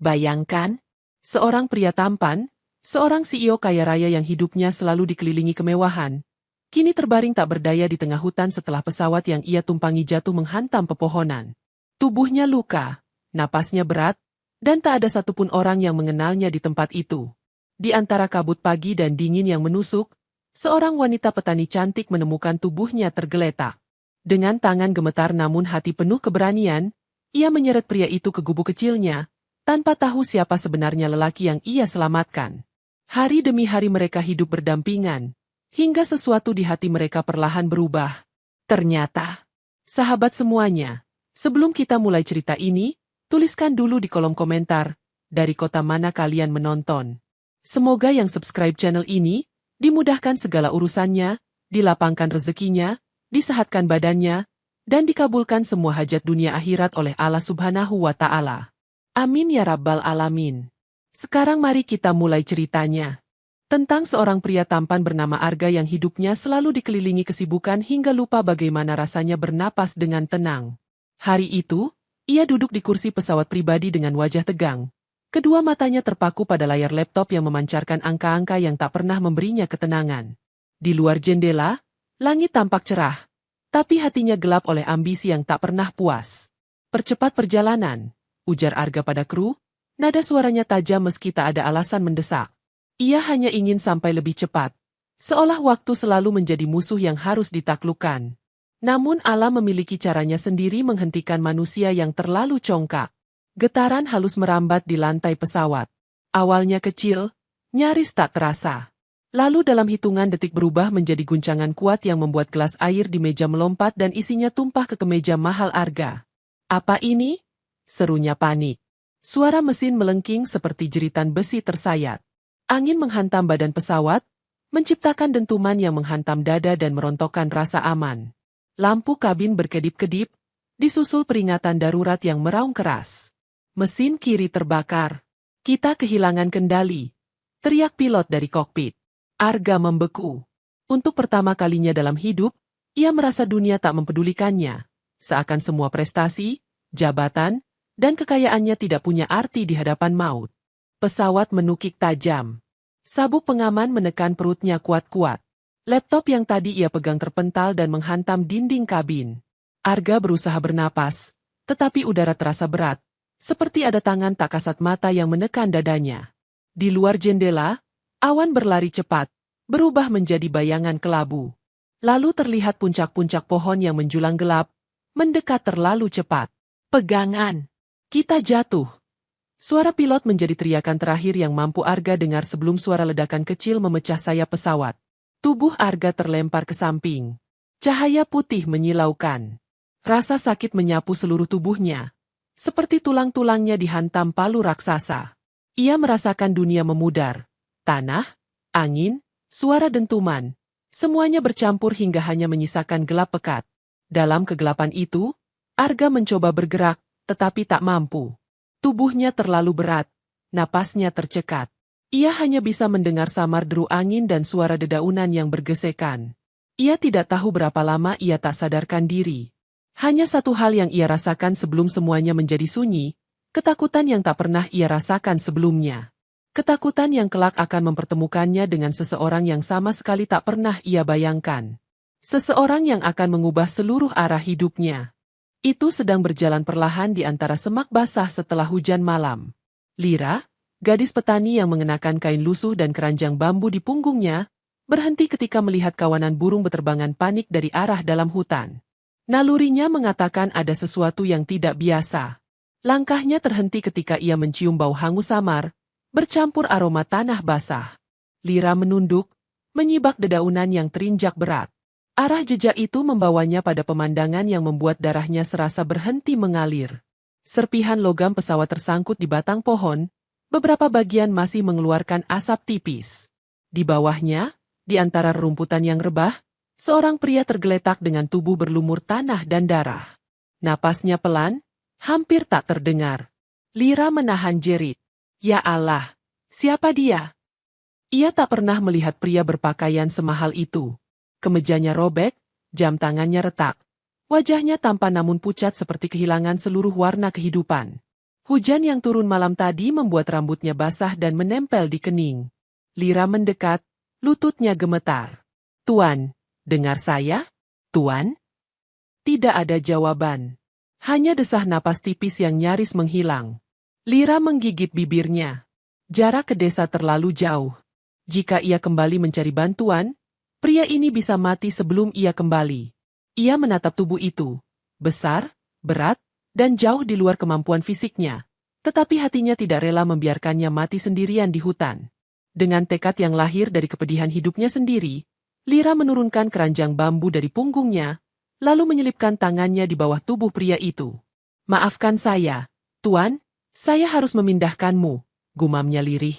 Bayangkan, seorang pria tampan, seorang CEO kaya raya yang hidupnya selalu dikelilingi kemewahan, kini terbaring tak berdaya di tengah hutan setelah pesawat yang ia tumpangi jatuh menghantam pepohonan. Tubuhnya luka, napasnya berat, dan tak ada satupun orang yang mengenalnya di tempat itu. Di antara kabut pagi dan dingin yang menusuk, seorang wanita petani cantik menemukan tubuhnya tergeletak. Dengan tangan gemetar namun hati penuh keberanian, ia menyeret pria itu ke gubuk kecilnya, tanpa tahu siapa sebenarnya lelaki yang ia selamatkan. Hari demi hari mereka hidup berdampingan, hingga sesuatu di hati mereka perlahan berubah. Ternyata, sahabat semuanya, sebelum kita mulai cerita ini, tuliskan dulu di kolom komentar, dari kota mana kalian menonton. Semoga yang subscribe channel ini, dimudahkan segala urusannya, dilapangkan rezekinya, disehatkan badannya, dan dikabulkan semua hajat dunia akhirat oleh Allah Subhanahu wa Ta'ala. Amin ya Rabbal Alamin. Sekarang mari kita mulai ceritanya. Tentang seorang pria tampan bernama Arga yang hidupnya selalu dikelilingi kesibukan hingga lupa bagaimana rasanya bernapas dengan tenang. Hari itu, ia duduk di kursi pesawat pribadi dengan wajah tegang. Kedua matanya terpaku pada layar laptop yang memancarkan angka-angka yang tak pernah memberinya ketenangan. Di luar jendela, langit tampak cerah, tapi hatinya gelap oleh ambisi yang tak pernah puas. Percepat perjalanan, ujar Arga pada kru, nada suaranya tajam meski tak ada alasan mendesak. Ia hanya ingin sampai lebih cepat, seolah waktu selalu menjadi musuh yang harus ditaklukkan. Namun Allah memiliki caranya sendiri menghentikan manusia yang terlalu congkak. Getaran halus merambat di lantai pesawat. Awalnya kecil, nyaris tak terasa. Lalu dalam hitungan detik berubah menjadi guncangan kuat yang membuat gelas air di meja melompat dan isinya tumpah ke kemeja mahal Arga. Apa ini? Serunya panik. Suara mesin melengking seperti jeritan besi tersayat. Angin menghantam badan pesawat, menciptakan dentuman yang menghantam dada dan merontokkan rasa aman. Lampu kabin berkedip-kedip, disusul peringatan darurat yang meraung keras. Mesin kiri terbakar. Kita kehilangan kendali. Teriak pilot dari kokpit. Arga membeku. Untuk pertama kalinya dalam hidup, ia merasa dunia tak mempedulikannya. Seakan semua prestasi, jabatan, dan kekayaannya tidak punya arti di hadapan maut. Pesawat menukik tajam. Sabuk pengaman menekan perutnya kuat-kuat. Laptop yang tadi ia pegang terpental dan menghantam dinding kabin. Arga berusaha bernapas, tetapi udara terasa berat, seperti ada tangan tak kasat mata yang menekan dadanya. Di luar jendela, awan berlari cepat, berubah menjadi bayangan kelabu. Lalu terlihat puncak-puncak pohon yang menjulang gelap, mendekat terlalu cepat. Pegangan! Kita jatuh! Suara pilot menjadi teriakan terakhir yang mampu Arga dengar sebelum suara ledakan kecil memecah sayap pesawat. Tubuh Arga terlempar ke samping. Cahaya putih menyilaukan. Rasa sakit menyapu seluruh tubuhnya. Seperti tulang-tulangnya dihantam palu raksasa. Ia merasakan dunia memudar. Tanah, angin, suara dentuman. Semuanya bercampur hingga hanya menyisakan gelap pekat. Dalam kegelapan itu, Arga mencoba bergerak, tetapi tak mampu. Tubuhnya terlalu berat, napasnya tercekat. Ia hanya bisa mendengar samar deru angin dan suara dedaunan yang bergesekan. Ia tidak tahu berapa lama ia tak sadarkan diri. Hanya satu hal yang ia rasakan sebelum semuanya menjadi sunyi, ketakutan yang tak pernah ia rasakan sebelumnya. Ketakutan yang kelak akan mempertemukannya dengan seseorang yang sama sekali tak pernah ia bayangkan. Seseorang yang akan mengubah seluruh arah hidupnya. Itu sedang berjalan perlahan di antara semak basah setelah hujan malam. Lira, gadis petani yang mengenakan kain lusuh dan keranjang bambu di punggungnya, berhenti ketika melihat kawanan burung beterbangan panik dari arah dalam hutan. Nalurinya mengatakan ada sesuatu yang tidak biasa. Langkahnya terhenti ketika ia mencium bau hangus samar, bercampur aroma tanah basah. Lira menunduk, menyibak dedaunan yang terinjak berat. Arah jejak itu membawanya pada pemandangan yang membuat darahnya serasa berhenti mengalir. Serpihan logam pesawat tersangkut di batang pohon, beberapa bagian masih mengeluarkan asap tipis. Di bawahnya, di antara rerumputan yang rebah, seorang pria tergeletak dengan tubuh berlumur tanah dan darah. Napasnya pelan, hampir tak terdengar. Lira menahan jerit. Ya Allah, siapa dia? Ia tak pernah melihat pria berpakaian semahal itu. Kemejanya robek, jam tangannya retak. Wajahnya tampan namun pucat seperti kehilangan seluruh warna kehidupan. Hujan yang turun malam tadi membuat rambutnya basah dan menempel di kening. Lira mendekat, lututnya gemetar. "Tuan, dengar saya? Tuan?" Tidak ada jawaban. Hanya desah napas tipis yang nyaris menghilang. Lira menggigit bibirnya. Jarak ke desa terlalu jauh. Jika ia kembali mencari bantuan, pria ini bisa mati sebelum ia kembali. Ia menatap tubuh itu. Besar, berat, dan jauh di luar kemampuan fisiknya. Tetapi hatinya tidak rela membiarkannya mati sendirian di hutan. Dengan tekad yang lahir dari kepedihan hidupnya sendiri, Lira menurunkan keranjang bambu dari punggungnya, lalu menyelipkan tangannya di bawah tubuh pria itu. "Maafkan saya, Tuan, saya harus memindahkanmu," gumamnya lirih.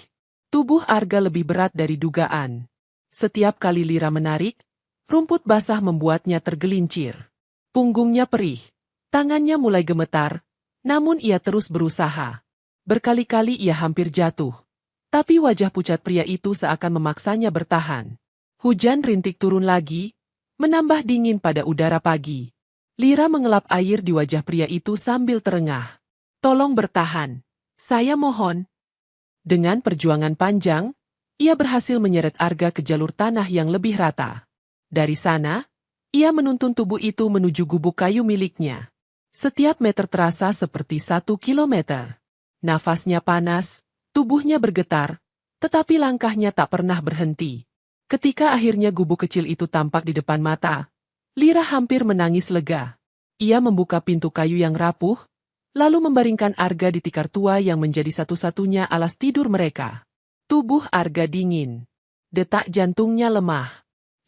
Tubuh Arga lebih berat dari dugaan. Setiap kali Lira menarik, rumput basah membuatnya tergelincir. Punggungnya perih, tangannya mulai gemetar, namun ia terus berusaha. Berkali-kali ia hampir jatuh, tapi wajah pucat pria itu seakan memaksanya bertahan. Hujan rintik turun lagi, menambah dingin pada udara pagi. Lira mengelap air di wajah pria itu sambil terengah. "Tolong bertahan, saya mohon." Dengan perjuangan panjang, ia berhasil menyeret Arga ke jalur tanah yang lebih rata. Dari sana, ia menuntun tubuh itu menuju gubuk kayu miliknya. Setiap meter terasa seperti 1 kilometer. Nafasnya panas, tubuhnya bergetar, tetapi langkahnya tak pernah berhenti. Ketika akhirnya gubuk kecil itu tampak di depan mata, Lira hampir menangis lega. Ia membuka pintu kayu yang rapuh, lalu membaringkan Arga di tikar tua yang menjadi satu-satunya alas tidur mereka. Tubuh Arga dingin. Detak jantungnya lemah.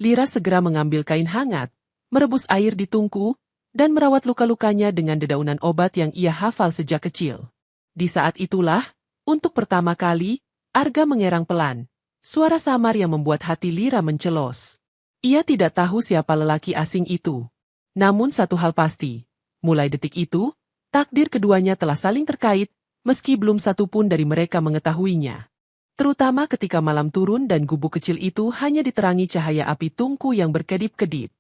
Lira segera mengambil kain hangat, merebus air di tungku, dan merawat luka-lukanya dengan dedaunan obat yang ia hafal sejak kecil. Di saat itulah, untuk pertama kali, Arga mengerang pelan. Suara samar yang membuat hati Lira mencelos. Ia tidak tahu siapa lelaki asing itu. Namun satu hal pasti, mulai detik itu, takdir keduanya telah saling terkait, meski belum satu pun dari mereka mengetahuinya. Terutama ketika malam turun dan gubuk kecil itu hanya diterangi cahaya api tungku yang berkedip-kedip.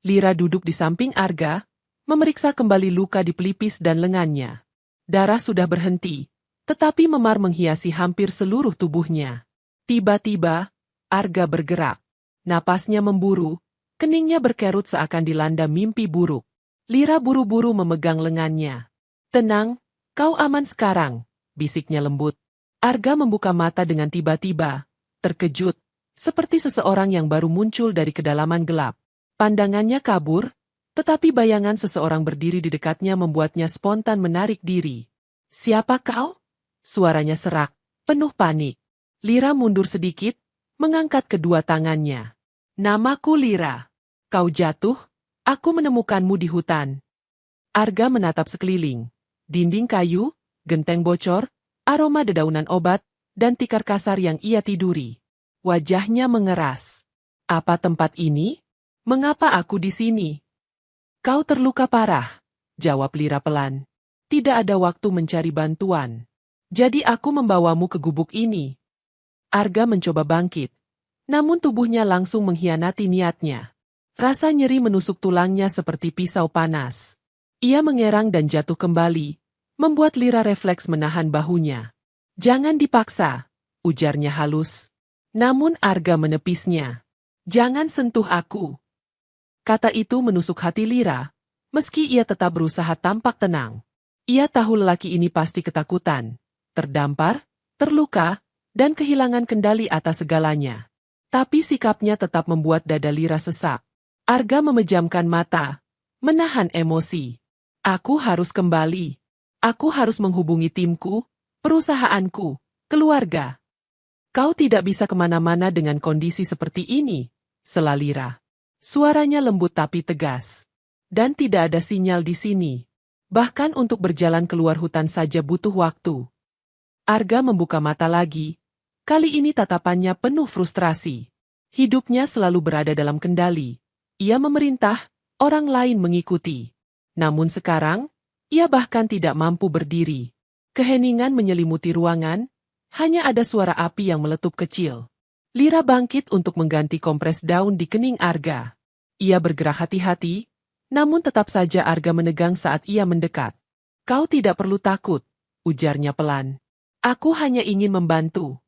Lira duduk di samping Arga, memeriksa kembali luka di pelipis dan lengannya. Darah sudah berhenti, tetapi memar menghiasi hampir seluruh tubuhnya. Tiba-tiba, Arga bergerak. Napasnya memburu, keningnya berkerut seakan dilanda mimpi buruk. Lira buru-buru memegang lengannya. "Tenang, kau aman sekarang," bisiknya lembut. Arga membuka mata dengan tiba-tiba, terkejut, seperti seseorang yang baru muncul dari kedalaman gelap. Pandangannya kabur, tetapi bayangan seseorang berdiri di dekatnya membuatnya spontan menarik diri. "Siapa kau?" Suaranya serak, penuh panik. Lira mundur sedikit, mengangkat kedua tangannya. "Namaku Lira. Kau jatuh, aku menemukanmu di hutan." Arga menatap sekeliling. Dinding kayu, genteng bocor, aroma dedaunan obat, dan tikar kasar yang ia tiduri. Wajahnya mengeras. "Apa tempat ini? Mengapa aku di sini?" "Kau terluka parah," jawab Lira pelan. "Tidak ada waktu mencari bantuan. Jadi aku membawamu ke gubuk ini." Arga mencoba bangkit, namun tubuhnya langsung mengkhianati niatnya. Rasa nyeri menusuk tulangnya seperti pisau panas. Ia mengerang dan jatuh kembali, membuat Lira refleks menahan bahunya. "Jangan dipaksa," ujarnya halus. Namun Arga menepisnya. "Jangan sentuh aku." Kata itu menusuk hati Lira, meski ia tetap berusaha tampak tenang. Ia tahu lelaki ini pasti ketakutan, terdampar, terluka, dan kehilangan kendali atas segalanya. Tapi sikapnya tetap membuat dada Lira sesak. Arga memejamkan mata, menahan emosi. "Aku harus kembali. Aku harus menghubungi timku, perusahaanku, keluarga." "Kau tidak bisa kemana-mana dengan kondisi seperti ini," sela Lira. Suaranya lembut tapi tegas. "Dan tidak ada sinyal di sini. Bahkan untuk berjalan keluar hutan saja butuh waktu." Arga membuka mata lagi. Kali ini tatapannya penuh frustrasi. Hidupnya selalu berada dalam kendali. Ia memerintah, orang lain mengikuti. Namun sekarang, ia bahkan tidak mampu berdiri. Keheningan menyelimuti ruangan, hanya ada suara api yang meletup kecil. Lira bangkit untuk mengganti kompres daun di kening Arga. Ia bergerak hati-hati, namun tetap saja Arga menegang saat ia mendekat. "Kau tidak perlu takut," ujarnya pelan. Aku hanya ingin membantu.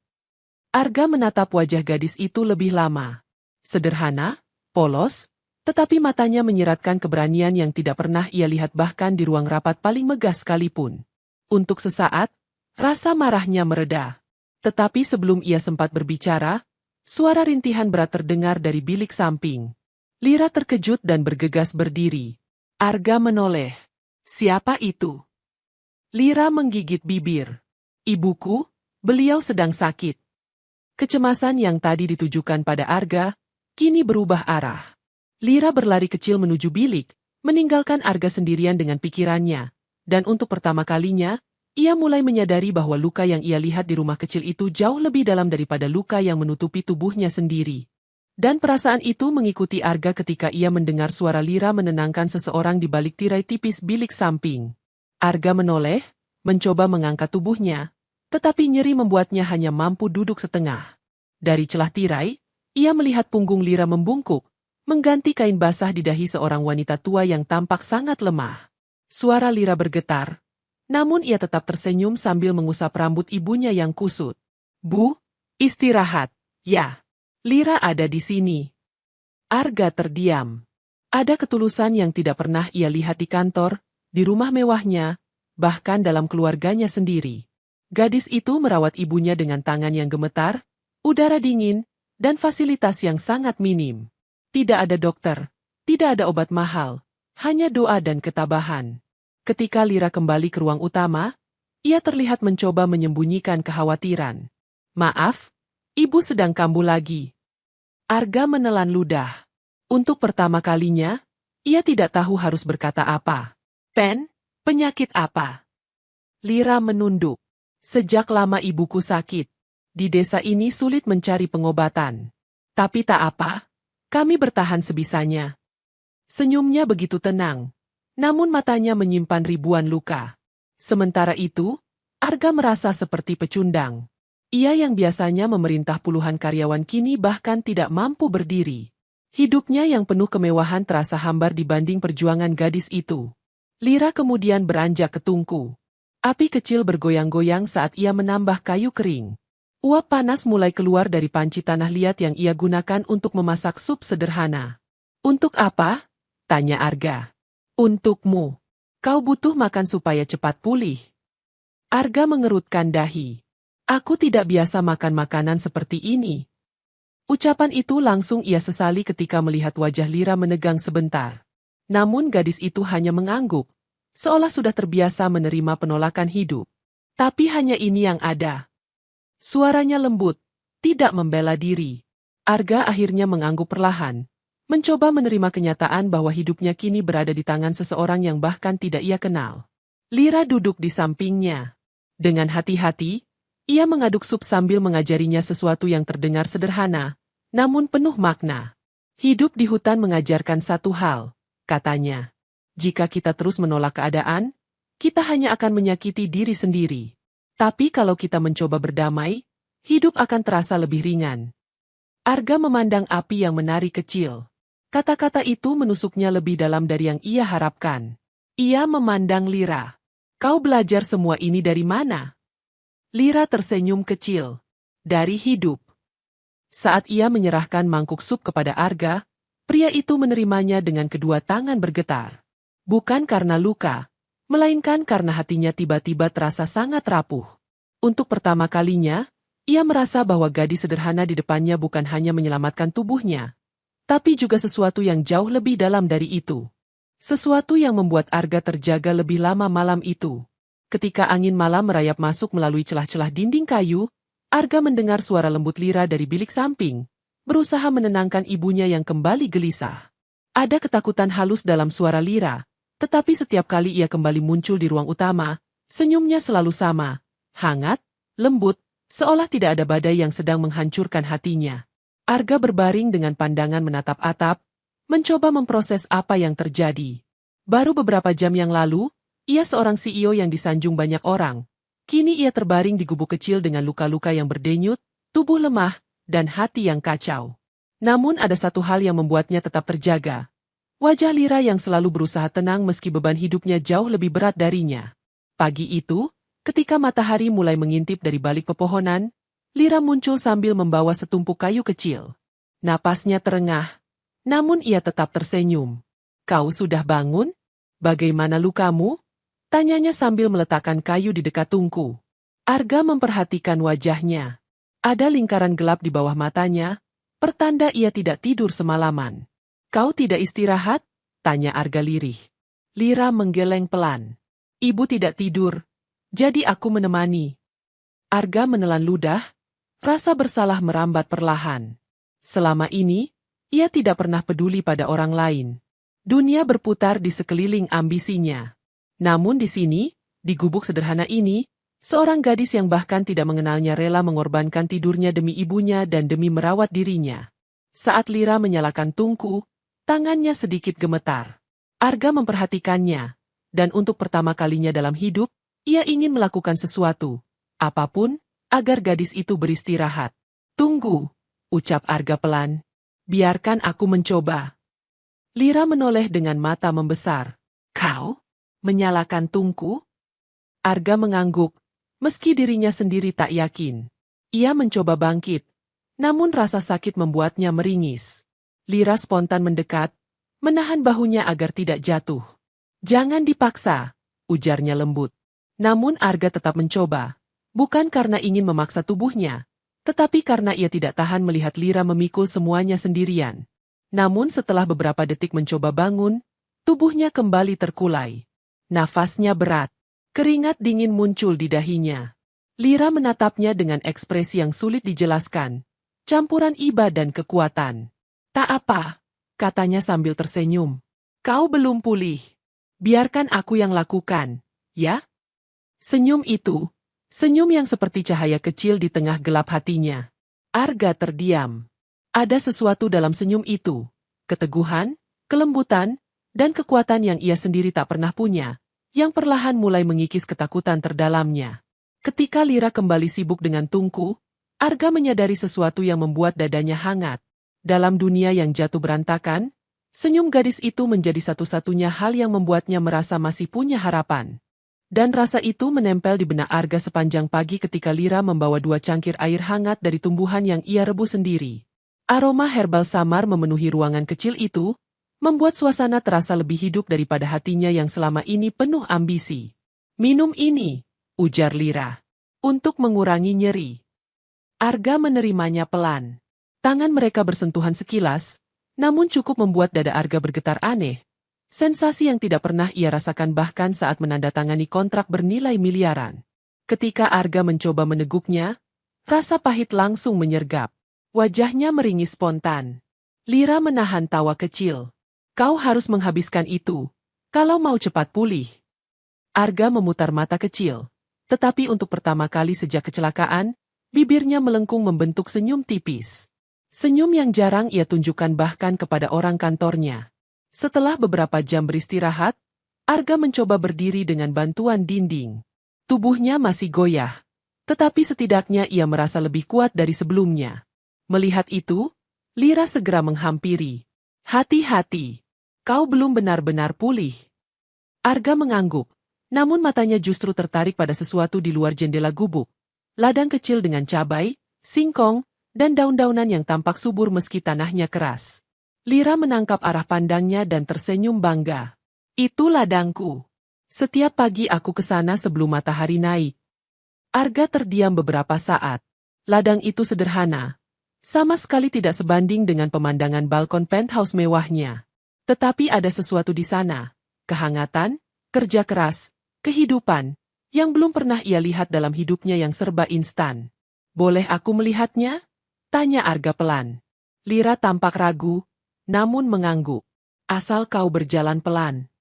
Arga menatap wajah gadis itu lebih lama. Sederhana, polos, tetapi matanya menyiratkan keberanian yang tidak pernah ia lihat bahkan di ruang rapat paling megah sekalipun. Untuk sesaat, rasa marahnya mereda. Tetapi sebelum ia sempat berbicara, suara rintihan berat terdengar dari bilik samping. Lira terkejut dan bergegas berdiri. Arga menoleh. Siapa itu? Lira menggigit bibir. Ibuku, beliau sedang sakit. Kecemasan yang tadi ditujukan pada Arga, kini berubah arah. Lira berlari kecil menuju bilik, meninggalkan Arga sendirian dengan pikirannya. Dan untuk pertama kalinya, ia mulai menyadari bahwa luka yang ia lihat di rumah kecil itu jauh lebih dalam daripada luka yang menutupi tubuhnya sendiri. Dan perasaan itu mengikuti Arga ketika ia mendengar suara Lira menenangkan seseorang di balik tirai tipis bilik samping. Arga menoleh, mencoba mengangkat tubuhnya, tetapi nyeri membuatnya hanya mampu duduk setengah. Dari celah tirai, ia melihat punggung Lira membungkuk, mengganti kain basah di dahi seorang wanita tua yang tampak sangat lemah. Suara Lira bergetar, namun ia tetap tersenyum sambil mengusap rambut ibunya yang kusut. Bu, istirahat, ya. Lira ada di sini. Arga terdiam. Ada ketulusan yang tidak pernah ia lihat di kantor, di rumah mewahnya, bahkan dalam keluarganya sendiri. Gadis itu merawat ibunya dengan tangan yang gemetar, udara dingin, dan fasilitas yang sangat minim. Tidak ada dokter, tidak ada obat mahal, hanya doa dan ketabahan. Ketika Lira kembali ke ruang utama, ia terlihat mencoba menyembunyikan kekhawatiran. Maaf, ibu sedang kambuh lagi. Arga menelan ludah. Untuk pertama kalinya, ia tidak tahu harus berkata apa. Pen, penyakit apa? Lira menunduk. Sejak lama ibuku sakit. Di desa ini sulit mencari pengobatan. Tapi tak apa, kami bertahan sebisanya. Senyumnya begitu tenang, namun matanya menyimpan ribuan luka. Sementara itu, Arga merasa seperti pecundang. Ia yang biasanya memerintah puluhan karyawan kini bahkan tidak mampu berdiri. Hidupnya yang penuh kemewahan terasa hambar dibanding perjuangan gadis itu. Lira kemudian beranjak ke tungku. Api kecil bergoyang-goyang saat ia menambah kayu kering. Uap panas mulai keluar dari panci tanah liat yang ia gunakan untuk memasak sup sederhana. Untuk apa? Tanya Arga. Untukmu. Kau butuh makan supaya cepat pulih. Arga mengerutkan dahi. Aku tidak biasa makan makanan seperti ini. Ucapan itu langsung ia sesali ketika melihat wajah Lira menegang sebentar. Namun gadis itu hanya mengangguk, seolah sudah terbiasa menerima penolakan hidup. Tapi hanya ini yang ada. Suaranya lembut, tidak membela diri. Arga akhirnya mengangguk perlahan, mencoba menerima kenyataan bahwa hidupnya kini berada di tangan seseorang yang bahkan tidak ia kenal. Lira duduk di sampingnya. Dengan hati-hati, ia mengaduk sup sambil mengajarinya sesuatu yang terdengar sederhana, namun penuh makna. Hidup di hutan mengajarkan satu hal, katanya. Jika kita terus menolak keadaan, kita hanya akan menyakiti diri sendiri. Tapi kalau kita mencoba berdamai, hidup akan terasa lebih ringan. Arga memandang api yang menari kecil. Kata-kata itu menusuknya lebih dalam dari yang ia harapkan. Ia memandang Lira. Kau belajar semua ini dari mana? Lira tersenyum kecil. Dari hidup. Saat ia menyerahkan mangkuk sup kepada Arga, pria itu menerimanya dengan kedua tangan bergetar. Bukan karena luka, melainkan karena hatinya tiba-tiba terasa sangat rapuh. Untuk pertama kalinya, ia merasa bahwa gadis sederhana di depannya bukan hanya menyelamatkan tubuhnya, tapi juga sesuatu yang jauh lebih dalam dari itu. Sesuatu yang membuat Arga terjaga lebih lama malam itu. Ketika angin malam merayap masuk melalui celah-celah dinding kayu, Arga mendengar suara lembut Lira dari bilik samping, berusaha menenangkan ibunya yang kembali gelisah. Ada ketakutan halus dalam suara Lira, tetapi setiap kali ia kembali muncul di ruang utama, senyumnya selalu sama, hangat, lembut, seolah tidak ada badai yang sedang menghancurkan hatinya. Arga berbaring dengan pandangan menatap atap, mencoba memproses apa yang terjadi. Baru beberapa jam yang lalu, ia seorang CEO yang disanjung banyak orang. Kini ia terbaring di gubuk kecil dengan luka-luka yang berdenyut, tubuh lemah, dan hati yang kacau. Namun ada satu hal yang membuatnya tetap terjaga. Wajah Lira yang selalu berusaha tenang meski beban hidupnya jauh lebih berat darinya. Pagi itu, Ketika matahari mulai mengintip dari balik pepohonan, Lira muncul sambil membawa setumpuk kayu kecil. Napasnya terengah, namun ia tetap tersenyum. "Kau sudah bangun? Bagaimana lukamu?" tanyanya sambil meletakkan kayu di dekat tungku. Arga memperhatikan wajahnya. Ada lingkaran gelap di bawah matanya, pertanda ia tidak tidur semalaman. "Kau tidak istirahat?" tanya Arga lirih. Lira menggeleng pelan. "Ibu tidak tidur, jadi aku menemani." Arga menelan ludah, rasa bersalah merambat perlahan. Selama ini, ia tidak pernah peduli pada orang lain. Dunia berputar di sekeliling ambisinya. Namun di sini, di gubuk sederhana ini, seorang gadis yang bahkan tidak mengenalnya rela mengorbankan tidurnya demi ibunya dan demi merawat dirinya. Saat Lira menyalakan tungku, tangannya sedikit gemetar. Arga memperhatikannya, dan untuk pertama kalinya dalam hidup, ia ingin melakukan sesuatu, apapun, agar gadis itu beristirahat. "Tunggu," ucap Arga pelan. "Biarkan aku mencoba." Lira menoleh dengan mata membesar. "Kau? Menyalakan tungku?" Arga mengangguk, meski dirinya sendiri tak yakin. Ia mencoba bangkit, namun rasa sakit membuatnya meringis. Lira spontan mendekat, menahan bahunya agar tidak jatuh. "Jangan dipaksa," ujarnya lembut. Namun Arga tetap mencoba, bukan karena ingin memaksa tubuhnya, tetapi karena ia tidak tahan melihat Lira memikul semuanya sendirian. Namun setelah beberapa detik mencoba bangun, tubuhnya kembali terkulai. Nafasnya berat, keringat dingin muncul di dahinya. Lira menatapnya dengan ekspresi yang sulit dijelaskan, campuran iba dan kekuatan. "Tak apa," katanya sambil tersenyum. "Kau belum pulih. Biarkan aku yang lakukan, ya?" Senyum itu, senyum yang seperti cahaya kecil di tengah gelap hatinya. Arga terdiam. Ada sesuatu dalam senyum itu, keteguhan, kelembutan, dan kekuatan yang ia sendiri tak pernah punya, yang perlahan mulai mengikis ketakutan terdalamnya. Ketika Lira kembali sibuk dengan tungku, Arga menyadari sesuatu yang membuat dadanya hangat. Dalam dunia yang jatuh berantakan, senyum gadis itu menjadi satu-satunya hal yang membuatnya merasa masih punya harapan. Dan rasa itu menempel di benak Arga sepanjang pagi ketika Lira membawa 2 cangkir air hangat dari tumbuhan yang ia rebus sendiri. Aroma herbal samar memenuhi ruangan kecil itu, membuat suasana terasa lebih hidup daripada hatinya yang selama ini penuh ambisi. "Minum ini," ujar Lira, "untuk mengurangi nyeri." Arga menerimanya pelan. Tangan mereka bersentuhan sekilas, namun cukup membuat dada Arga bergetar aneh. Sensasi yang tidak pernah ia rasakan bahkan saat menandatangani kontrak bernilai miliaran. Ketika Arga mencoba meneguknya, rasa pahit langsung menyergap. Wajahnya meringis spontan. Lira menahan tawa kecil. "Kau harus menghabiskan itu, kalau mau cepat pulih." Arga memutar mata kecil, tetapi untuk pertama kali sejak kecelakaan, bibirnya melengkung membentuk senyum tipis. Senyum yang jarang ia tunjukkan bahkan kepada orang kantornya. Setelah beberapa jam beristirahat, Arga mencoba berdiri dengan bantuan dinding. Tubuhnya masih goyah, tetapi setidaknya ia merasa lebih kuat dari sebelumnya. Melihat itu, Lira segera menghampiri. "Hati-hati, kau belum benar-benar pulih." Arga mengangguk, namun matanya justru tertarik pada sesuatu di luar jendela gubuk. Ladang kecil dengan cabai, singkong, dan daun-daunan yang tampak subur meski tanahnya keras. Lira menangkap arah pandangnya dan tersenyum bangga. "Itu ladangku. Setiap pagi aku ke sana sebelum matahari naik." Arga terdiam beberapa saat. Ladang itu sederhana, sama sekali tidak sebanding dengan pemandangan balkon penthouse mewahnya. Tetapi ada sesuatu di sana, kehangatan, kerja keras, kehidupan, yang belum pernah ia lihat dalam hidupnya yang serba instan. "Boleh aku melihatnya?" tanya Arga pelan. Lira tampak ragu, namun mengangguk. "Asal kau berjalan pelan."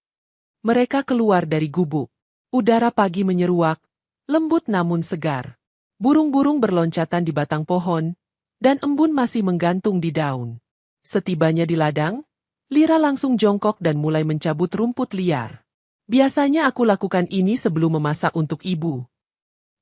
Mereka keluar dari gubuk. Udara pagi menyeruak, lembut namun segar. Burung-burung berloncatan di batang pohon, dan embun masih menggantung di daun. Setibanya di ladang, Lira langsung jongkok dan mulai mencabut rumput liar. "Biasanya aku lakukan ini sebelum memasak untuk ibu."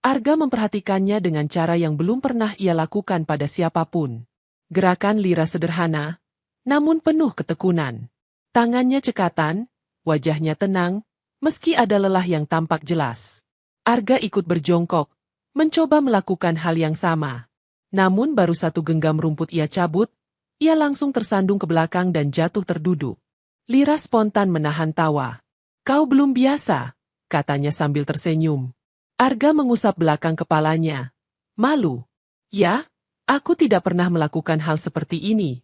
Arga memperhatikannya dengan cara yang belum pernah ia lakukan pada siapapun. Gerakan Lira sederhana, namun penuh ketekunan. Tangannya cekatan, wajahnya tenang, meski ada lelah yang tampak jelas. Arga ikut berjongkok, mencoba melakukan hal yang sama. Namun baru satu genggam rumput ia cabut, ia langsung tersandung ke belakang dan jatuh terduduk. Lira spontan menahan tawa. "Kau belum biasa," katanya sambil tersenyum. Arga mengusap belakang kepalanya. "Malu?" "Ya, aku tidak pernah melakukan hal seperti ini."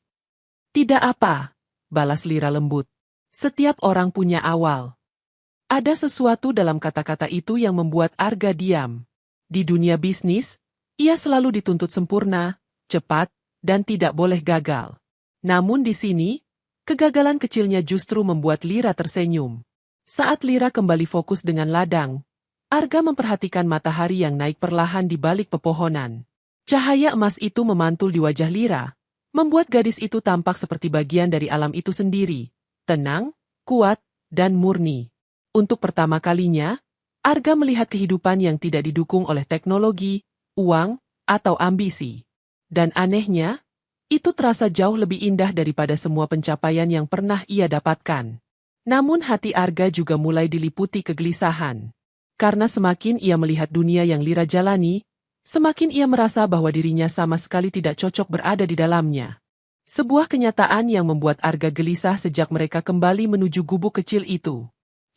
"Tidak apa," balas Lira lembut. "Setiap orang punya awal." Ada sesuatu dalam kata-kata itu yang membuat Arga diam. Di dunia bisnis, ia selalu dituntut sempurna, cepat, dan tidak boleh gagal. Namun di sini, kegagalan kecilnya justru membuat Lira tersenyum. Saat Lira kembali fokus dengan ladang, Arga memperhatikan matahari yang naik perlahan di balik pepohonan. Cahaya emas itu memantul di wajah Lira, membuat gadis itu tampak seperti bagian dari alam itu sendiri, tenang, kuat, dan murni. Untuk pertama kalinya, Arga melihat kehidupan yang tidak didukung oleh teknologi, uang, atau ambisi. Dan anehnya, itu terasa jauh lebih indah daripada semua pencapaian yang pernah ia dapatkan. Namun hati Arga juga mulai diliputi kegelisahan. Karena semakin ia melihat dunia yang Lira jalani, semakin ia merasa bahwa dirinya sama sekali tidak cocok berada di dalamnya. Sebuah kenyataan yang membuat Arga gelisah sejak mereka kembali menuju gubuk kecil itu.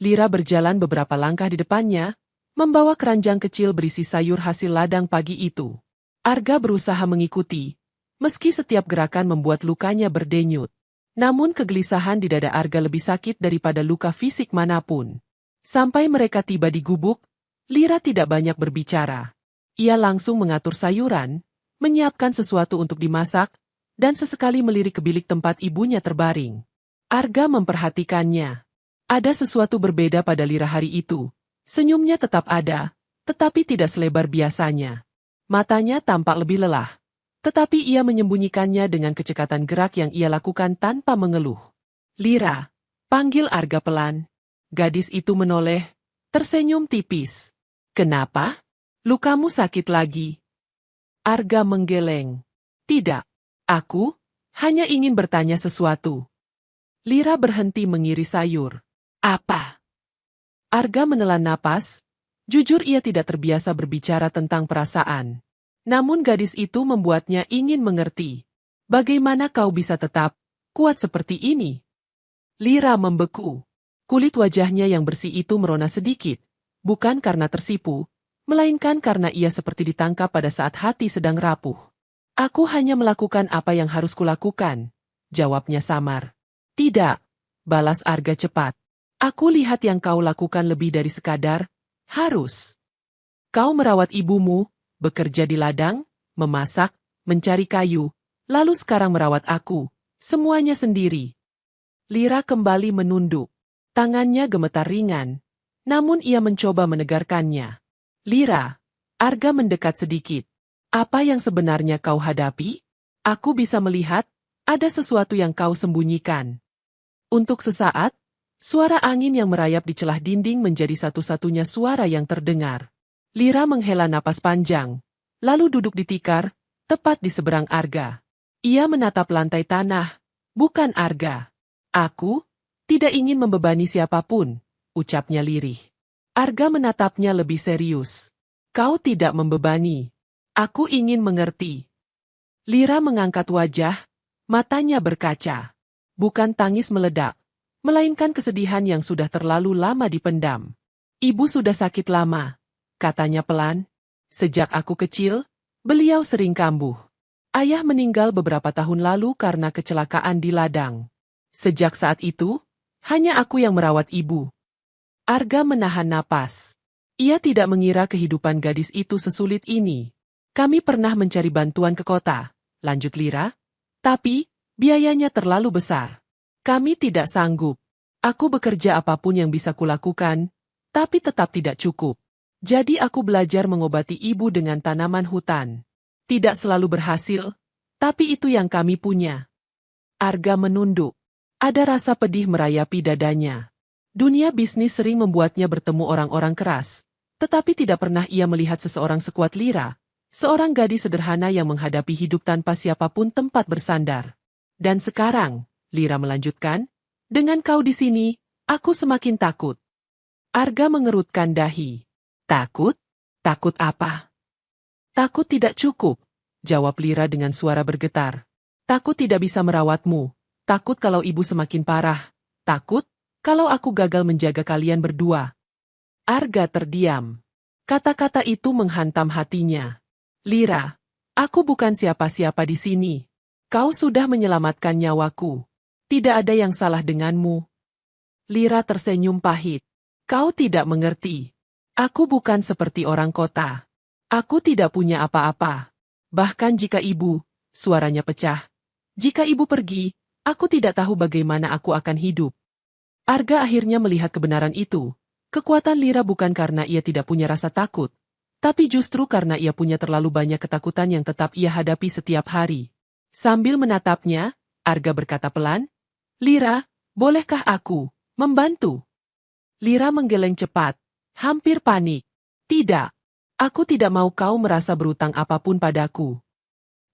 Lira berjalan beberapa langkah di depannya, membawa keranjang kecil berisi sayur hasil ladang pagi itu. Arga berusaha mengikuti, meski setiap gerakan membuat lukanya berdenyut. Namun kegelisahan di dada Arga lebih sakit daripada luka fisik manapun. Sampai mereka tiba di gubuk, Lira tidak banyak berbicara. Ia langsung mengatur sayuran, menyiapkan sesuatu untuk dimasak, dan sesekali melirik ke bilik tempat ibunya terbaring. Arga memperhatikannya. Ada sesuatu berbeda pada Lira hari itu. Senyumnya tetap ada, tetapi tidak selebar biasanya. Matanya tampak lebih lelah, tetapi ia menyembunyikannya dengan kecekatan gerak yang ia lakukan tanpa mengeluh. "Lira," panggil Arga pelan. Gadis itu menoleh, tersenyum tipis. "Kenapa? Lukamu sakit lagi?" Arga menggeleng. "Tidak. Aku hanya ingin bertanya sesuatu." Lira berhenti mengiris sayur. "Apa?" Arga menelan napas. Jujur ia tidak terbiasa berbicara tentang perasaan. Namun gadis itu membuatnya ingin mengerti. "Bagaimana kau bisa tetap kuat seperti ini?" Lira membeku. Kulit wajahnya yang bersih itu merona sedikit, bukan karena tersipu, melainkan karena ia seperti ditangkap pada saat hati sedang rapuh. "Aku hanya melakukan apa yang harus kulakukan," jawabnya samar. "Tidak," balas Arga cepat. "Aku lihat yang kau lakukan lebih dari sekadar harus. Kau merawat ibumu, bekerja di ladang, memasak, mencari kayu, lalu sekarang merawat aku, semuanya sendiri." Lira kembali menunduk. Tangannya gemetar ringan, namun ia mencoba menegarkannya. "Lira," Arga mendekat sedikit. "Apa yang sebenarnya kau hadapi? Aku bisa melihat, ada sesuatu yang kau sembunyikan." Untuk sesaat, suara angin yang merayap di celah dinding menjadi satu-satunya suara yang terdengar. Lira menghela napas panjang, lalu duduk di tikar, tepat di seberang Arga. Ia menatap lantai tanah, bukan Arga. "Aku tidak ingin membebani siapapun," ucapnya lirih. Arga menatapnya lebih serius. "Kau tidak membebani. Aku ingin mengerti." Lira mengangkat wajah, matanya berkaca. Bukan tangis meledak, melainkan kesedihan yang sudah terlalu lama dipendam. "Ibu sudah sakit lama," katanya pelan. "Sejak aku kecil, beliau sering kambuh. Ayah meninggal beberapa tahun lalu karena kecelakaan di ladang. Sejak saat itu, hanya aku yang merawat ibu." Arga menahan napas. Ia tidak mengira kehidupan gadis itu sesulit ini. "Kami pernah mencari bantuan ke kota," lanjut Lira. "Tapi, biayanya terlalu besar. Kami tidak sanggup. Aku bekerja apapun yang bisa kulakukan, tapi tetap tidak cukup. Jadi aku belajar mengobati ibu dengan tanaman hutan. Tidak selalu berhasil, tapi itu yang kami punya." Arga menunduk. Ada rasa pedih merayapi dadanya. Dunia bisnis sering membuatnya bertemu orang-orang keras, tetapi tidak pernah ia melihat seseorang sekuat Lira, seorang gadis sederhana yang menghadapi hidup tanpa siapapun tempat bersandar. "Dan sekarang," Lira melanjutkan, "dengan kau di sini, aku semakin takut." Arga mengerutkan dahi. Takut? Takut apa? Takut tidak cukup, jawab Lira dengan suara bergetar. Takut tidak bisa merawatmu. Takut kalau ibu semakin parah. Takut kalau aku gagal menjaga kalian berdua. Arga terdiam. Kata-kata itu menghantam hatinya. Lira, aku bukan siapa-siapa di sini. Kau sudah menyelamatkan nyawaku. Tidak ada yang salah denganmu. Lira tersenyum pahit. Kau tidak mengerti. Aku bukan seperti orang kota. Aku tidak punya apa-apa. Bahkan jika ibu, suaranya pecah. Jika ibu pergi, aku tidak tahu bagaimana aku akan hidup. Arga akhirnya melihat kebenaran itu. Kekuatan Lira bukan karena ia tidak punya rasa takut, tapi justru karena ia punya terlalu banyak ketakutan yang tetap ia hadapi setiap hari. Sambil menatapnya, Arga berkata pelan, Lira, bolehkah aku membantu? Lira menggeleng cepat, hampir panik. Tidak, aku tidak mau kau merasa berutang apapun padaku.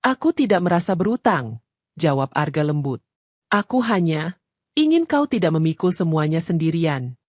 Aku tidak merasa berutang, jawab Arga lembut. Aku hanya ingin kau tidak memikul semuanya sendirian.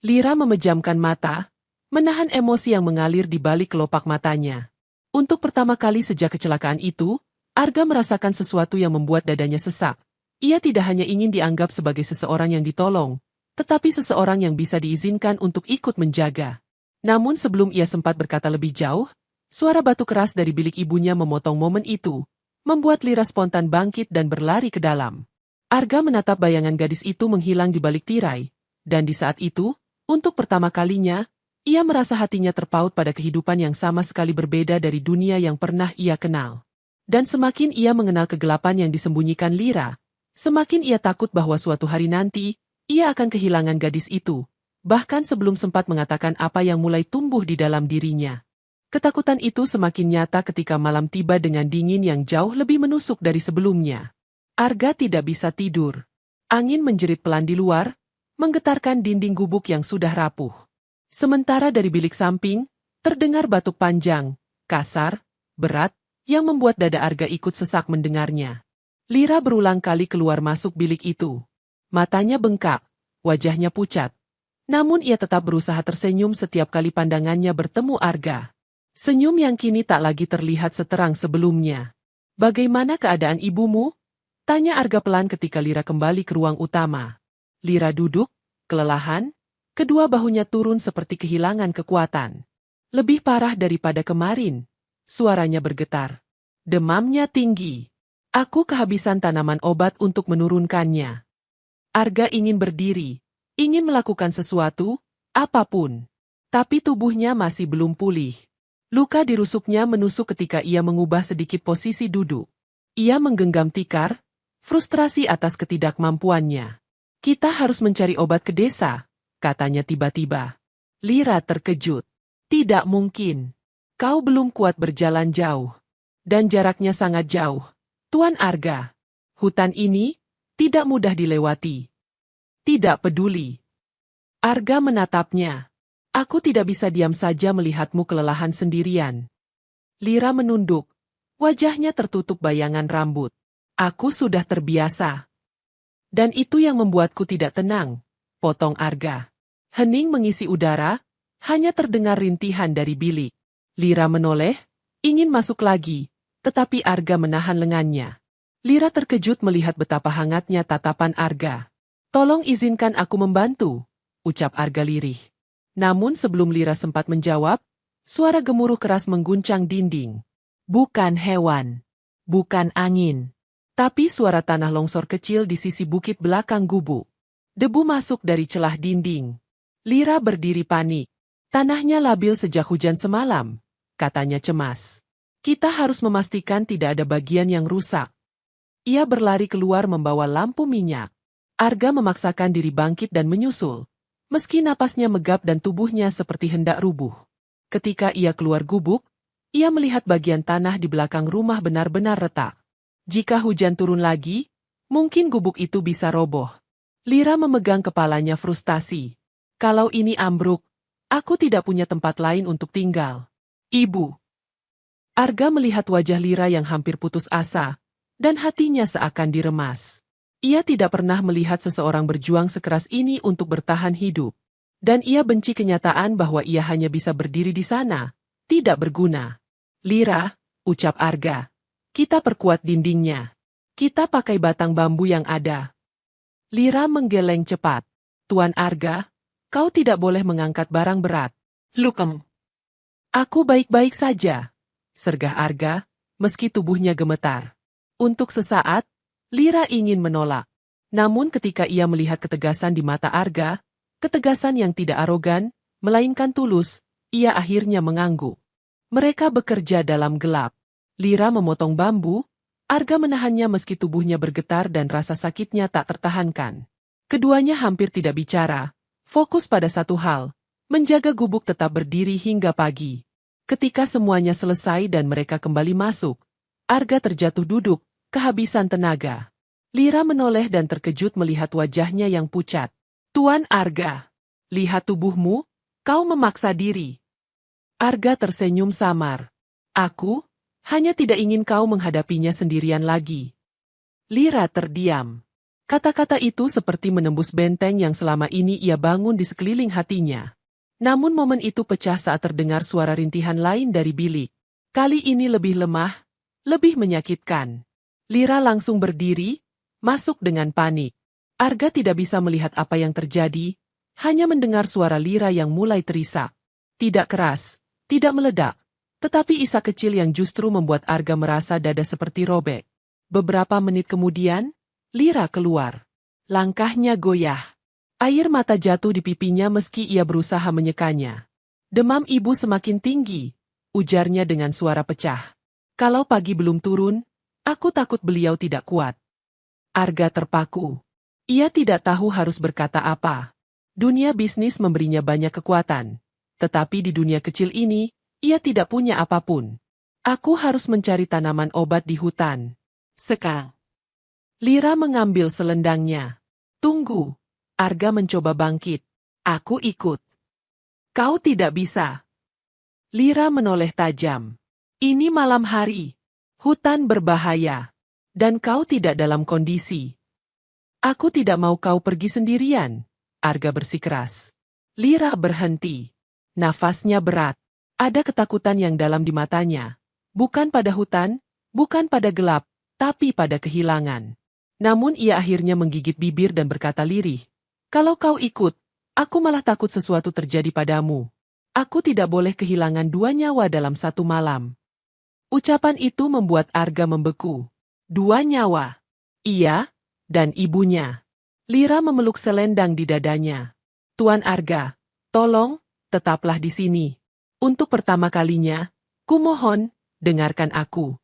Lira memejamkan mata, menahan emosi yang mengalir di balik kelopak matanya. Untuk pertama kali sejak kecelakaan itu, Arga merasakan sesuatu yang membuat dadanya sesak. Ia tidak hanya ingin dianggap sebagai seseorang yang ditolong, tetapi seseorang yang bisa diizinkan untuk ikut menjaga. Namun sebelum ia sempat berkata lebih jauh, suara batu keras dari bilik ibunya memotong momen itu, membuat Lira spontan bangkit dan berlari ke dalam. Arga menatap bayangan gadis itu menghilang di balik tirai, dan di saat itu, untuk pertama kalinya, ia merasa hatinya terpaut pada kehidupan yang sama sekali berbeda dari dunia yang pernah ia kenal. Dan semakin ia mengenal kegelapan yang disembunyikan Lira, semakin ia takut bahwa suatu hari nanti, ia akan kehilangan gadis itu, bahkan sebelum sempat mengatakan apa yang mulai tumbuh di dalam dirinya. Ketakutan itu semakin nyata ketika malam tiba dengan dingin yang jauh lebih menusuk dari sebelumnya. Arga tidak bisa tidur. Angin menjerit pelan di luar, menggetarkan dinding gubuk yang sudah rapuh. Sementara dari bilik samping, terdengar batuk panjang, kasar, berat, yang membuat dada Arga ikut sesak mendengarnya. Lira berulang kali keluar masuk bilik itu. Matanya bengkak, wajahnya pucat. Namun ia tetap berusaha tersenyum setiap kali pandangannya bertemu Arga. Senyum yang kini tak lagi terlihat seterang sebelumnya. Bagaimana keadaan ibumu? Tanya Arga pelan ketika Lira kembali ke ruang utama. Lira duduk, kelelahan, kedua bahunya turun seperti kehilangan kekuatan. Lebih parah daripada kemarin, suaranya bergetar. Demamnya tinggi. Aku kehabisan tanaman obat untuk menurunkannya. Arga ingin berdiri, ingin melakukan sesuatu, apapun. Tapi tubuhnya masih belum pulih. Luka di rusuknya menusuk ketika ia mengubah sedikit posisi duduk. Ia menggenggam tikar, frustrasi atas ketidakmampuannya. Kita harus mencari obat ke desa, katanya tiba-tiba. Lira terkejut. Tidak mungkin. Kau belum kuat berjalan jauh. Dan jaraknya sangat jauh. Tuan Arga. Hutan ini tidak mudah dilewati. Tidak peduli. Arga menatapnya. Aku tidak bisa diam saja melihatmu kelelahan sendirian. Lira menunduk. Wajahnya tertutup bayangan rambut. Aku sudah terbiasa. Dan itu yang membuatku tidak tenang, potong Arga. Hening mengisi udara, hanya terdengar rintihan dari bilik. Lira menoleh, ingin masuk lagi, tetapi Arga menahan lengannya. Lira terkejut melihat betapa hangatnya tatapan Arga. Tolong izinkan aku membantu, ucap Arga lirih. Namun sebelum Lira sempat menjawab, suara gemuruh keras mengguncang dinding. Bukan hewan, bukan angin. Tapi suara tanah longsor kecil di sisi bukit belakang gubuk. Debu masuk dari celah dinding. Lira berdiri panik. Tanahnya labil sejak hujan semalam, katanya cemas. Kita harus memastikan tidak ada bagian yang rusak. Ia berlari keluar membawa lampu minyak. Arga memaksakan diri bangkit dan menyusul. Meski napasnya megap dan tubuhnya seperti hendak rubuh. Ketika ia keluar gubuk, ia melihat bagian tanah di belakang rumah benar-benar retak. Jika hujan turun lagi, mungkin gubuk itu bisa roboh. Lira memegang kepalanya frustasi. Kalau ini ambruk, aku tidak punya tempat lain untuk tinggal. Ibu. Arga melihat wajah Lira yang hampir putus asa, dan hatinya seakan diremas. Ia tidak pernah melihat seseorang berjuang sekeras ini untuk bertahan hidup. Dan ia benci kenyataan bahwa ia hanya bisa berdiri di sana, tidak berguna. Lira, ucap Arga. Kita perkuat dindingnya. Kita pakai batang bambu yang ada. Lira menggeleng cepat. Tuan Arga, kau tidak boleh mengangkat barang berat. Lukem. Aku baik-baik saja, sergah Arga, meski tubuhnya gemetar. Untuk sesaat, Lira ingin menolak. Namun ketika ia melihat ketegasan di mata Arga, ketegasan yang tidak arogan, melainkan tulus, ia akhirnya mengangguk. Mereka bekerja dalam gelap. Lira memotong bambu, Arga menahannya meski tubuhnya bergetar dan rasa sakitnya tak tertahankan. Keduanya hampir tidak bicara, fokus pada satu hal, menjaga gubuk tetap berdiri hingga pagi. Ketika semuanya selesai dan mereka kembali masuk, Arga terjatuh duduk, kehabisan tenaga. Lira menoleh dan terkejut melihat wajahnya yang pucat. Tuan Arga, lihat tubuhmu, kau memaksa diri. Arga tersenyum samar. Aku hanya tidak ingin kau menghadapinya sendirian lagi. Lira terdiam. Kata-kata itu seperti menembus benteng yang selama ini ia bangun di sekeliling hatinya. Namun momen itu pecah saat terdengar suara rintihan lain dari bilik. Kali ini lebih lemah, lebih menyakitkan. Lira langsung berdiri, masuk dengan panik. Arga tidak bisa melihat apa yang terjadi, hanya mendengar suara Lira yang mulai terisak. Tidak keras, tidak meledak, tetapi isak kecil yang justru membuat Arga merasa dada seperti robek. Beberapa menit kemudian, Lira keluar. Langkahnya goyah. Air mata jatuh di pipinya meski ia berusaha menyekanya. Demam ibu semakin tinggi, ujarnya dengan suara pecah. Kalau pagi belum turun, aku takut beliau tidak kuat. Arga terpaku. Ia tidak tahu harus berkata apa. Dunia bisnis memberinya banyak kekuatan. Tetapi di dunia kecil ini, ia tidak punya apapun. Aku harus mencari tanaman obat di hutan. Sekarang. Lira mengambil selendangnya. Tunggu. Arga mencoba bangkit. Aku ikut. Kau tidak bisa. Lira menoleh tajam. Ini malam hari. Hutan berbahaya. Dan kau tidak dalam kondisi. Aku tidak mau kau pergi sendirian. Arga bersikeras. Lira berhenti. Nafasnya berat. Ada ketakutan yang dalam di matanya. Bukan pada hutan, bukan pada gelap, tapi pada kehilangan. Namun ia akhirnya menggigit bibir dan berkata lirih. Kalau kau ikut, aku malah takut sesuatu terjadi padamu. Aku tidak boleh kehilangan 2 nyawa dalam 1 malam. Ucapan itu membuat Arga membeku. 2 nyawa. Ia dan ibunya. Lira memeluk selendang di dadanya. Tuan Arga, tolong, tetaplah di sini. Untuk pertama kalinya, kumohon, dengarkan aku.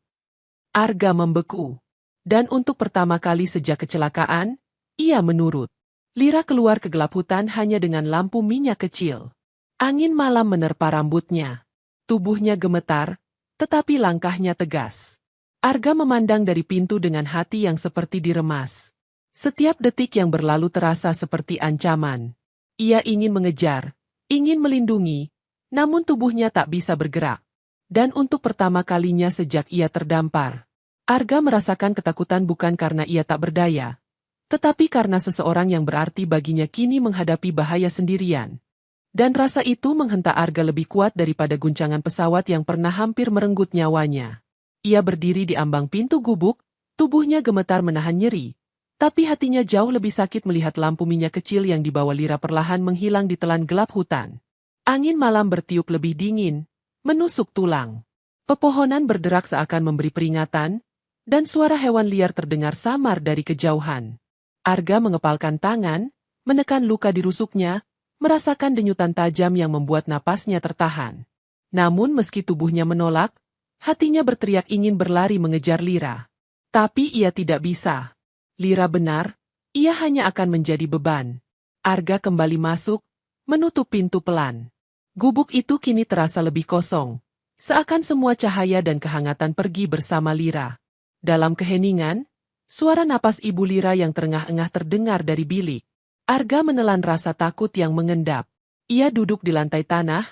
Arga membeku. Dan untuk pertama kali sejak kecelakaan, ia menurut. Lira keluar ke gelap hutan hanya dengan lampu minyak kecil. Angin malam menerpa rambutnya. Tubuhnya gemetar, tetapi langkahnya tegas. Arga memandang dari pintu dengan hati yang seperti diremas. Setiap detik yang berlalu terasa seperti ancaman. Ia ingin mengejar, ingin melindungi, namun tubuhnya tak bisa bergerak. Dan untuk pertama kalinya sejak ia terdampar, Arga merasakan ketakutan bukan karena ia tak berdaya, tetapi karena seseorang yang berarti baginya kini menghadapi bahaya sendirian. Dan rasa itu menghentak Arga lebih kuat daripada guncangan pesawat yang pernah hampir merenggut nyawanya. Ia berdiri di ambang pintu gubuk, tubuhnya gemetar menahan nyeri, tapi hatinya jauh lebih sakit melihat lampu minyak kecil yang dibawa Lira perlahan menghilang di telan gelap hutan. Angin malam bertiup lebih dingin, menusuk tulang. Pepohonan berderak seakan memberi peringatan, dan suara hewan liar terdengar samar dari kejauhan. Arga mengepalkan tangan, menekan luka di rusuknya, merasakan denyutan tajam yang membuat napasnya tertahan. Namun meski tubuhnya menolak, hatinya berteriak ingin berlari mengejar Lira. Tapi ia tidak bisa. Lira benar, ia hanya akan menjadi beban. Arga kembali masuk, menutup pintu pelan. Gubuk itu kini terasa lebih kosong. Seakan semua cahaya dan kehangatan pergi bersama Lira. Dalam keheningan, suara napas ibu Lira yang terengah-engah terdengar dari bilik. Arga menelan rasa takut yang mengendap. Ia duduk di lantai tanah,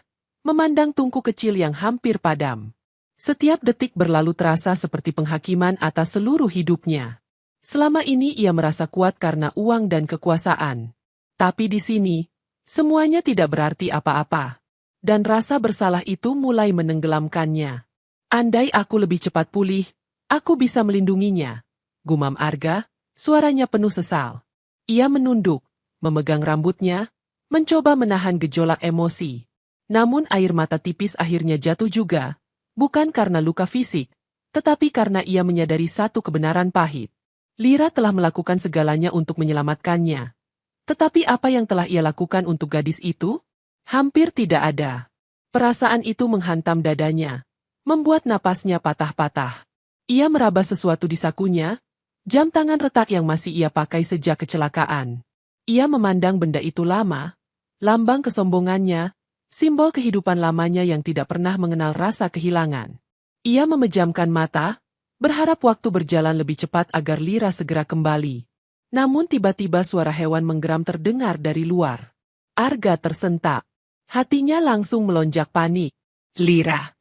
memandang tungku kecil yang hampir padam. Setiap detik berlalu terasa seperti penghakiman atas seluruh hidupnya. Selama ini ia merasa kuat karena uang dan kekuasaan. Tapi di sini, Semuanya tidak berarti apa-apa. Dan rasa bersalah itu mulai menenggelamkannya. Andai aku lebih cepat pulih, aku bisa melindunginya. Gumam Arga, suaranya penuh sesal. Ia menunduk, memegang rambutnya, mencoba menahan gejolak emosi. Namun air mata tipis akhirnya jatuh juga, bukan karena luka fisik, tetapi karena ia menyadari satu kebenaran pahit. Lira telah melakukan segalanya untuk menyelamatkannya. Tetapi apa yang telah ia lakukan untuk gadis itu? Hampir tidak ada. Perasaan itu menghantam dadanya, membuat napasnya patah-patah. Ia meraba sesuatu di sakunya, jam tangan retak yang masih ia pakai sejak kecelakaan. Ia memandang benda itu lama, lambang kesombongannya, simbol kehidupan lamanya yang tidak pernah mengenal rasa kehilangan. Ia memejamkan mata, berharap waktu berjalan lebih cepat agar Lira segera kembali. Namun tiba-tiba suara hewan menggeram terdengar dari luar. Arga tersentak. Hatinya langsung melonjak panik. Lira.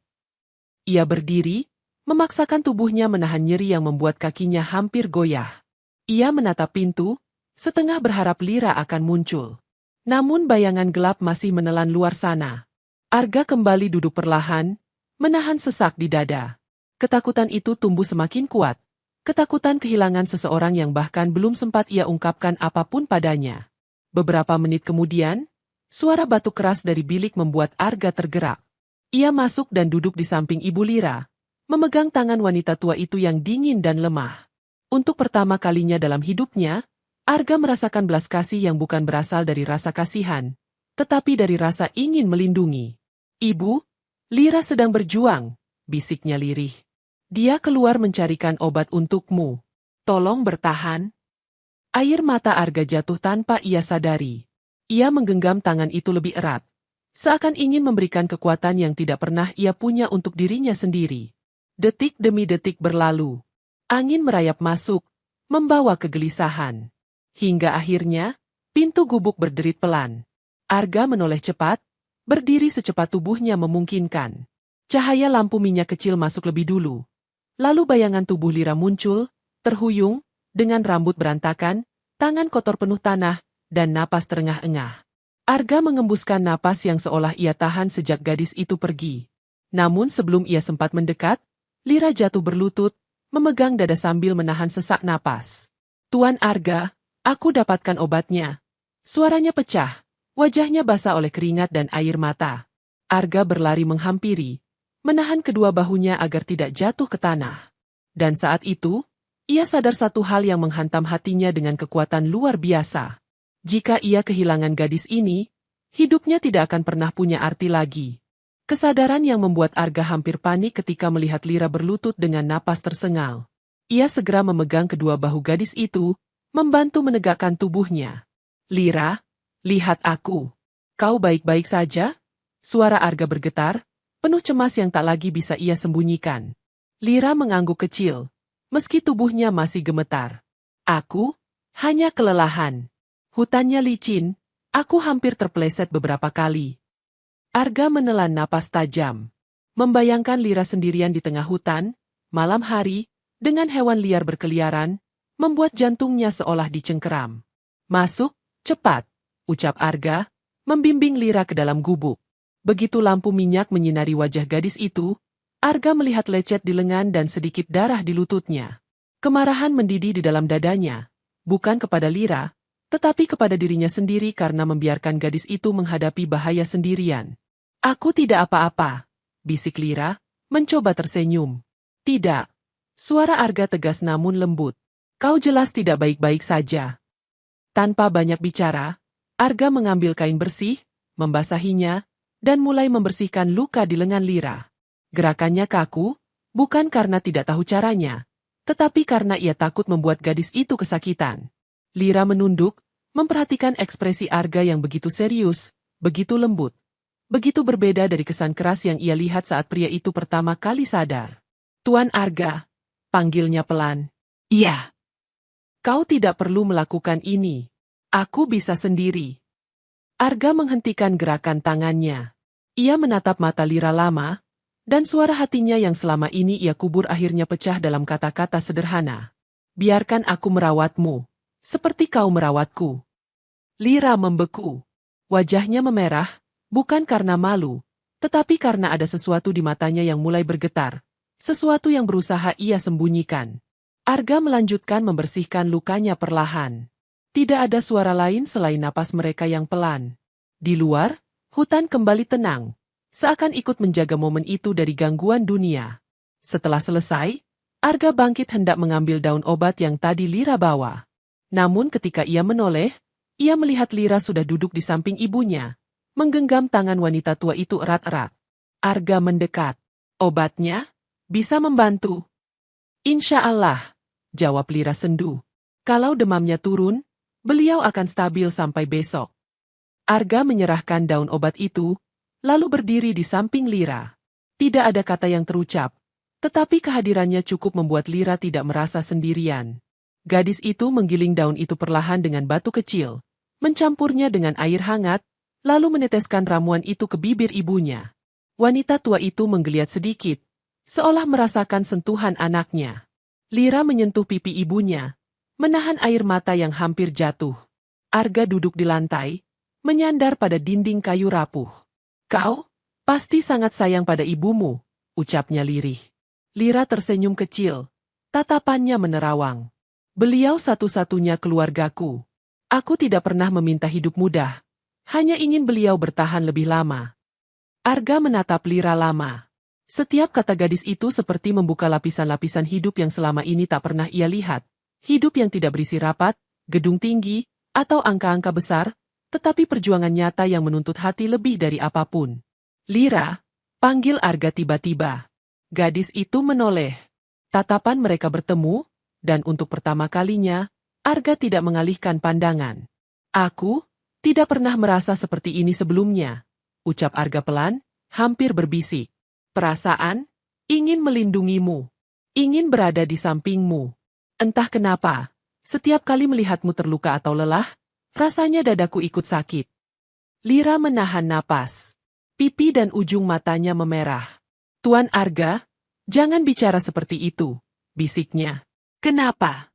Ia berdiri, memaksakan tubuhnya menahan nyeri yang membuat kakinya hampir goyah. Ia menatap pintu, setengah berharap Lira akan muncul. Namun bayangan gelap masih menelan luar sana. Arga kembali duduk perlahan, menahan sesak di dada. Ketakutan itu tumbuh semakin kuat. Ketakutan kehilangan seseorang yang bahkan belum sempat ia ungkapkan apapun padanya. Beberapa menit kemudian, suara batuk keras dari bilik membuat Arga tergerak. Ia masuk dan duduk di samping Ibu Lira, memegang tangan wanita tua itu yang dingin dan lemah. Untuk pertama kalinya dalam hidupnya, Arga merasakan belas kasih yang bukan berasal dari rasa kasihan, tetapi dari rasa ingin melindungi. Ibu, Lira sedang berjuang, bisiknya lirih. Dia keluar mencarikan obat untukmu. Tolong bertahan. Air mata Arga jatuh tanpa ia sadari. Ia menggenggam tangan itu lebih erat, seakan ingin memberikan kekuatan yang tidak pernah ia punya untuk dirinya sendiri. Detik demi detik berlalu. Angin merayap masuk, membawa kegelisahan. Hingga akhirnya, pintu gubuk berderit pelan. Arga menoleh cepat, berdiri secepat tubuhnya memungkinkan. Cahaya lampu minyak kecil masuk lebih dulu. Lalu bayangan tubuh Lira muncul, terhuyung, dengan rambut berantakan, tangan kotor penuh tanah, dan napas terengah-engah. Arga mengembuskan napas yang seolah ia tahan sejak gadis itu pergi. Namun sebelum ia sempat mendekat, Lira jatuh berlutut, memegang dada sambil menahan sesak napas. Tuan Arga, aku dapatkan obatnya. Suaranya pecah, wajahnya basah oleh keringat dan air mata. Arga berlari menghampiri, menahan kedua bahunya agar tidak jatuh ke tanah. Dan saat itu, ia sadar satu hal yang menghantam hatinya dengan kekuatan luar biasa. Jika ia kehilangan gadis ini, hidupnya tidak akan pernah punya arti lagi. Kesadaran yang membuat Arga hampir panik ketika melihat Lira berlutut dengan napas tersengal. Ia segera memegang kedua bahu gadis itu, membantu menegakkan tubuhnya. Lira, lihat aku. Kau baik-baik saja? Suara Arga bergetar, penuh cemas yang tak lagi bisa ia sembunyikan. Lira mengangguk kecil, meski tubuhnya masih gemetar. Aku hanya kelelahan. Hutannya licin, aku hampir terpeleset beberapa kali. Arga menelan napas tajam. Membayangkan Lira sendirian di tengah hutan, malam hari, dengan hewan liar berkeliaran, membuat jantungnya seolah dicengkeram. Masuk, cepat, ucap Arga, membimbing Lira ke dalam gubuk. Begitu lampu minyak menyinari wajah gadis itu, Arga melihat lecet di lengan dan sedikit darah di lututnya. Kemarahan mendidih di dalam dadanya, bukan kepada Lira, tetapi kepada dirinya sendiri karena membiarkan gadis itu menghadapi bahaya sendirian. Aku tidak apa-apa, bisik Lira, mencoba tersenyum. Tidak. Suara Arga tegas namun lembut. Kau jelas tidak baik-baik saja. Tanpa banyak bicara, Arga mengambil kain bersih, membasahinya, dan mulai membersihkan luka di lengan Lira. Gerakannya kaku, bukan karena tidak tahu caranya, tetapi karena ia takut membuat gadis itu kesakitan. Lira menunduk, memperhatikan ekspresi Arga yang begitu serius, begitu lembut. Begitu berbeda dari kesan keras yang ia lihat saat pria itu pertama kali sadar. Tuan Arga, panggilnya pelan. Iya. Kau tidak perlu melakukan ini. Aku bisa sendiri. Arga menghentikan gerakan tangannya. Ia menatap mata Lira lama, dan suara hatinya yang selama ini ia kubur akhirnya pecah dalam kata-kata sederhana. Biarkan aku merawatmu, seperti kau merawatku. Lira membeku. Wajahnya memerah, bukan karena malu, tetapi karena ada sesuatu di matanya yang mulai bergetar. Sesuatu yang berusaha ia sembunyikan. Arga melanjutkan membersihkan lukanya perlahan. Tidak ada suara lain selain napas mereka yang pelan. Di luar, hutan kembali tenang, seakan ikut menjaga momen itu dari gangguan dunia. Setelah selesai, Arga bangkit hendak mengambil daun obat yang tadi Lira bawa. Namun ketika ia menoleh, ia melihat Lira sudah duduk di samping ibunya, menggenggam tangan wanita tua itu erat-erat. Arga mendekat. Obatnya bisa membantu. Insya Allah, jawab Lira sendu. Kalau demamnya turun, beliau akan stabil sampai besok. Arga menyerahkan daun obat itu, lalu berdiri di samping Lira. Tidak ada kata yang terucap, tetapi kehadirannya cukup membuat Lira tidak merasa sendirian. Gadis itu menggiling daun itu perlahan dengan batu kecil, mencampurnya dengan air hangat, lalu meneteskan ramuan itu ke bibir ibunya. Wanita tua itu menggeliat sedikit, seolah merasakan sentuhan anaknya. Lira menyentuh pipi ibunya, menahan air mata yang hampir jatuh. Arga duduk di lantai, menyandar pada dinding kayu rapuh. Kau pasti sangat sayang pada ibumu, ucapnya lirih. Lira tersenyum kecil, tatapannya menerawang. Beliau satu-satunya keluargaku. Aku tidak pernah meminta hidup mudah, hanya ingin beliau bertahan lebih lama. Arga menatap Lira lama. Setiap kata gadis itu seperti membuka lapisan-lapisan hidup yang selama ini tak pernah ia lihat. Hidup yang tidak berisi rapat, gedung tinggi, atau angka-angka besar, tetapi perjuangan nyata yang menuntut hati lebih dari apapun. Lira, panggil Arga tiba-tiba. Gadis itu menoleh. Tatapan mereka bertemu, dan untuk pertama kalinya, Arga tidak mengalihkan pandangan. Aku tidak pernah merasa seperti ini sebelumnya, ucap Arga pelan, hampir berbisik. Perasaan, ingin melindungimu, ingin berada di sampingmu. Entah kenapa, setiap kali melihatmu terluka atau lelah, rasanya dadaku ikut sakit. Lira menahan napas. Pipi dan ujung matanya memerah. Tuan Arga, jangan bicara seperti itu, bisiknya. Kenapa?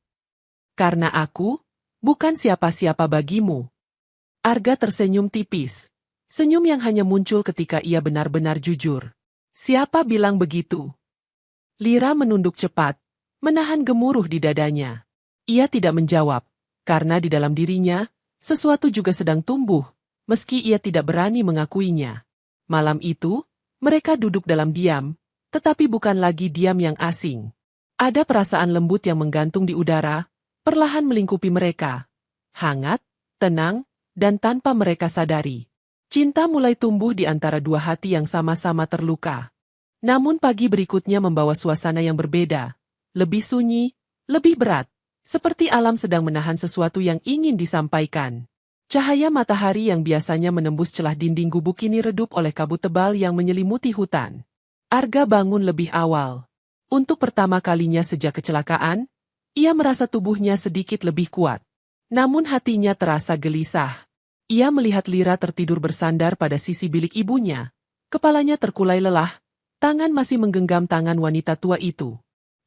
Karena aku bukan siapa-siapa bagimu. Arga tersenyum tipis. Senyum yang hanya muncul ketika ia benar-benar jujur. Siapa bilang begitu? Lira menunduk cepat, menahan gemuruh di dadanya. Ia tidak menjawab, karena di dalam dirinya, sesuatu juga sedang tumbuh, meski ia tidak berani mengakuinya. Malam itu, mereka duduk dalam diam, tetapi bukan lagi diam yang asing. Ada perasaan lembut yang menggantung di udara, perlahan melingkupi mereka. Hangat, tenang, dan tanpa mereka sadari. Cinta mulai tumbuh di antara dua hati yang sama-sama terluka. Namun pagi berikutnya membawa suasana yang berbeda. Lebih sunyi, lebih berat. Seperti alam sedang menahan sesuatu yang ingin disampaikan. Cahaya matahari yang biasanya menembus celah dinding gubuk kini redup oleh kabut tebal yang menyelimuti hutan. Arga bangun lebih awal. Untuk pertama kalinya sejak kecelakaan, ia merasa tubuhnya sedikit lebih kuat. Namun hatinya terasa gelisah. Ia melihat Lira tertidur bersandar pada sisi bilik ibunya. Kepalanya terkulai lelah, tangan masih menggenggam tangan wanita tua itu.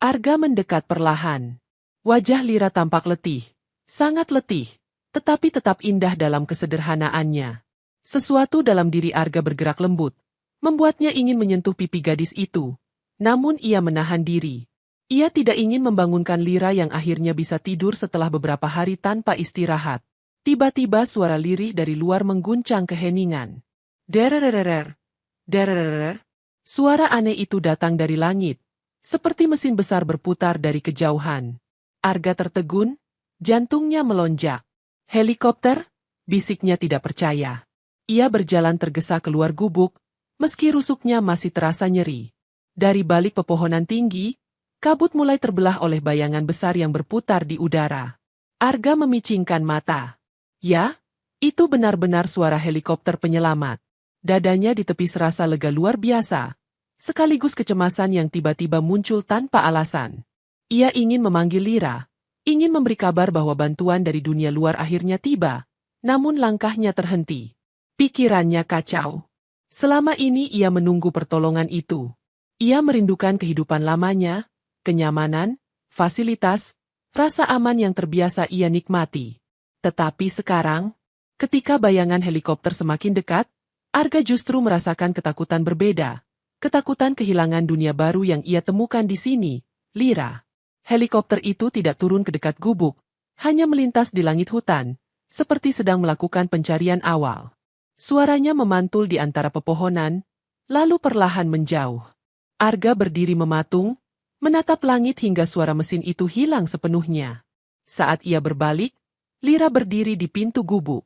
Arga mendekat perlahan. Wajah Lira tampak letih, sangat letih, tetapi tetap indah dalam kesederhanaannya. Sesuatu dalam diri Arga bergerak lembut, membuatnya ingin menyentuh pipi gadis itu. Namun ia menahan diri. Ia tidak ingin membangunkan Lira yang akhirnya bisa tidur setelah beberapa hari tanpa istirahat. Tiba-tiba suara lirih dari luar mengguncang keheningan. Derererer, derererer. Suara aneh itu datang dari langit, seperti mesin besar berputar dari kejauhan. Arga tertegun, jantungnya melonjak. Helikopter? Bisiknya tidak percaya. Ia berjalan tergesa keluar gubuk, meski rusuknya masih terasa nyeri. Dari balik pepohonan tinggi, kabut mulai terbelah oleh bayangan besar yang berputar di udara. Arga memicingkan mata. Ya, itu benar-benar suara helikopter penyelamat. Dadanya ditepis rasa lega luar biasa, sekaligus kecemasan yang tiba-tiba muncul tanpa alasan. Ia ingin memanggil Lira, ingin memberi kabar bahwa bantuan dari dunia luar akhirnya tiba, namun langkahnya terhenti. Pikirannya kacau. Selama ini ia menunggu pertolongan itu. Ia merindukan kehidupan lamanya, kenyamanan, fasilitas, rasa aman yang terbiasa ia nikmati. Tetapi sekarang, Ketika bayangan helikopter semakin dekat, Arga justru merasakan ketakutan berbeda. Ketakutan kehilangan dunia baru yang ia temukan di sini, Lira. Helikopter itu tidak turun ke dekat gubuk, hanya melintas di langit hutan, seperti sedang melakukan pencarian awal. Suaranya memantul di antara pepohonan, lalu perlahan menjauh. Arga berdiri mematung, menatap langit hingga suara mesin itu hilang sepenuhnya. Saat ia berbalik, Lira berdiri di pintu gubuk.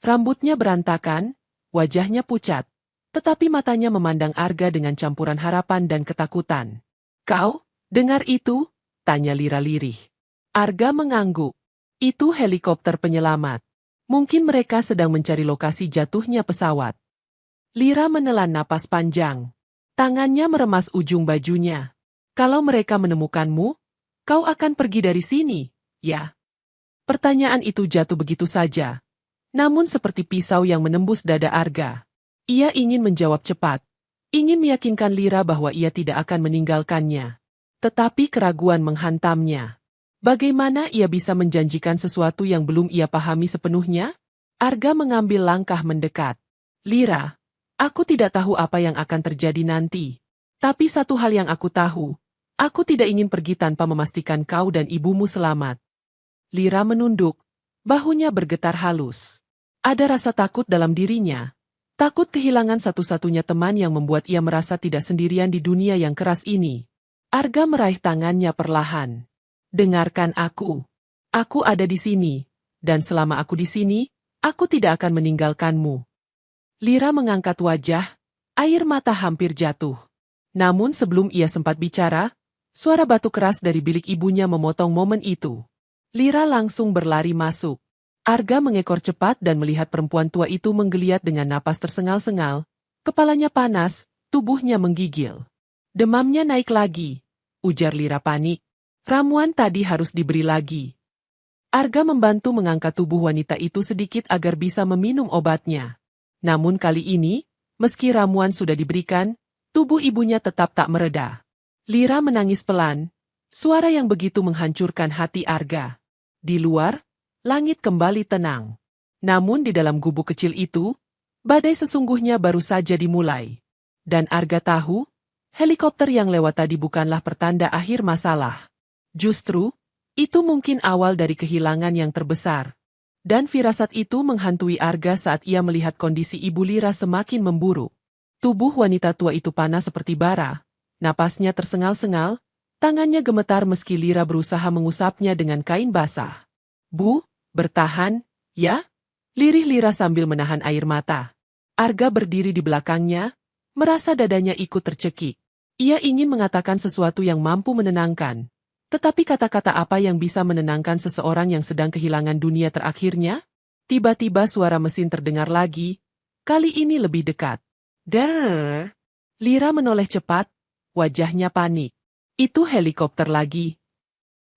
Rambutnya berantakan, wajahnya pucat, tetapi matanya memandang Arga dengan campuran harapan dan ketakutan. "Kau, dengar itu?" tanya Lira lirih. Arga mengangguk. "Itu helikopter penyelamat. Mungkin mereka sedang mencari lokasi jatuhnya pesawat." Lira menelan napas panjang. Tangannya meremas ujung bajunya. "Kalau mereka menemukanmu, kau akan pergi dari sini, ya?" Pertanyaan itu jatuh begitu saja. Namun seperti pisau yang menembus dada Arga. Ia ingin menjawab cepat. Ingin meyakinkan Lira bahwa ia tidak akan meninggalkannya. Tetapi keraguan menghantamnya. Bagaimana ia bisa menjanjikan sesuatu yang belum ia pahami sepenuhnya? Arga mengambil langkah mendekat. "Lira, aku tidak tahu apa yang akan terjadi nanti. Tapi satu hal yang aku tahu, aku tidak ingin pergi tanpa memastikan kau dan ibumu selamat." Lira menunduk, bahunya bergetar halus. Ada rasa takut dalam dirinya. Takut kehilangan satu-satunya teman yang membuat ia merasa tidak sendirian di dunia yang keras ini. Arga meraih tangannya perlahan. "Dengarkan aku. Aku ada di sini, dan selama aku di sini, aku tidak akan meninggalkanmu." Lira mengangkat wajah, air mata hampir jatuh. Namun sebelum ia sempat bicara, suara batu keras dari bilik ibunya memotong momen itu. Lira langsung berlari masuk. Arga mengekor cepat dan melihat perempuan tua itu menggeliat dengan napas tersengal-sengal, kepalanya panas, tubuhnya menggigil. "Demamnya naik lagi," ujar Lira panik. "Ramuan tadi harus diberi lagi." Arga membantu mengangkat tubuh wanita itu sedikit agar bisa meminum obatnya. Namun kali ini, meski ramuan sudah diberikan, tubuh ibunya tetap tak mereda. Lira menangis pelan, suara yang begitu menghancurkan hati Arga. Di luar, langit kembali tenang. Namun di dalam gubuk kecil itu, badai sesungguhnya baru saja dimulai. Dan Arga tahu, helikopter yang lewat tadi bukanlah pertanda akhir masalah. Justru, itu mungkin awal dari kehilangan yang terbesar. Dan firasat itu menghantui Arga saat ia melihat kondisi Ibu Lira semakin memburuk. Tubuh wanita tua itu panas seperti bara, napasnya tersengal-sengal, tangannya gemetar meski Lira berusaha mengusapnya dengan kain basah. "Bu, bertahan, ya?" lirih Lira sambil menahan air mata. Arga berdiri di belakangnya, merasa dadanya ikut tercekik. Ia ingin mengatakan sesuatu yang mampu menenangkan. Tetapi kata-kata apa yang bisa menenangkan seseorang yang sedang kehilangan dunia terakhirnya? Tiba-tiba suara mesin terdengar lagi, kali ini lebih dekat. "Der!" Lira menoleh cepat, wajahnya panik. "Itu helikopter lagi."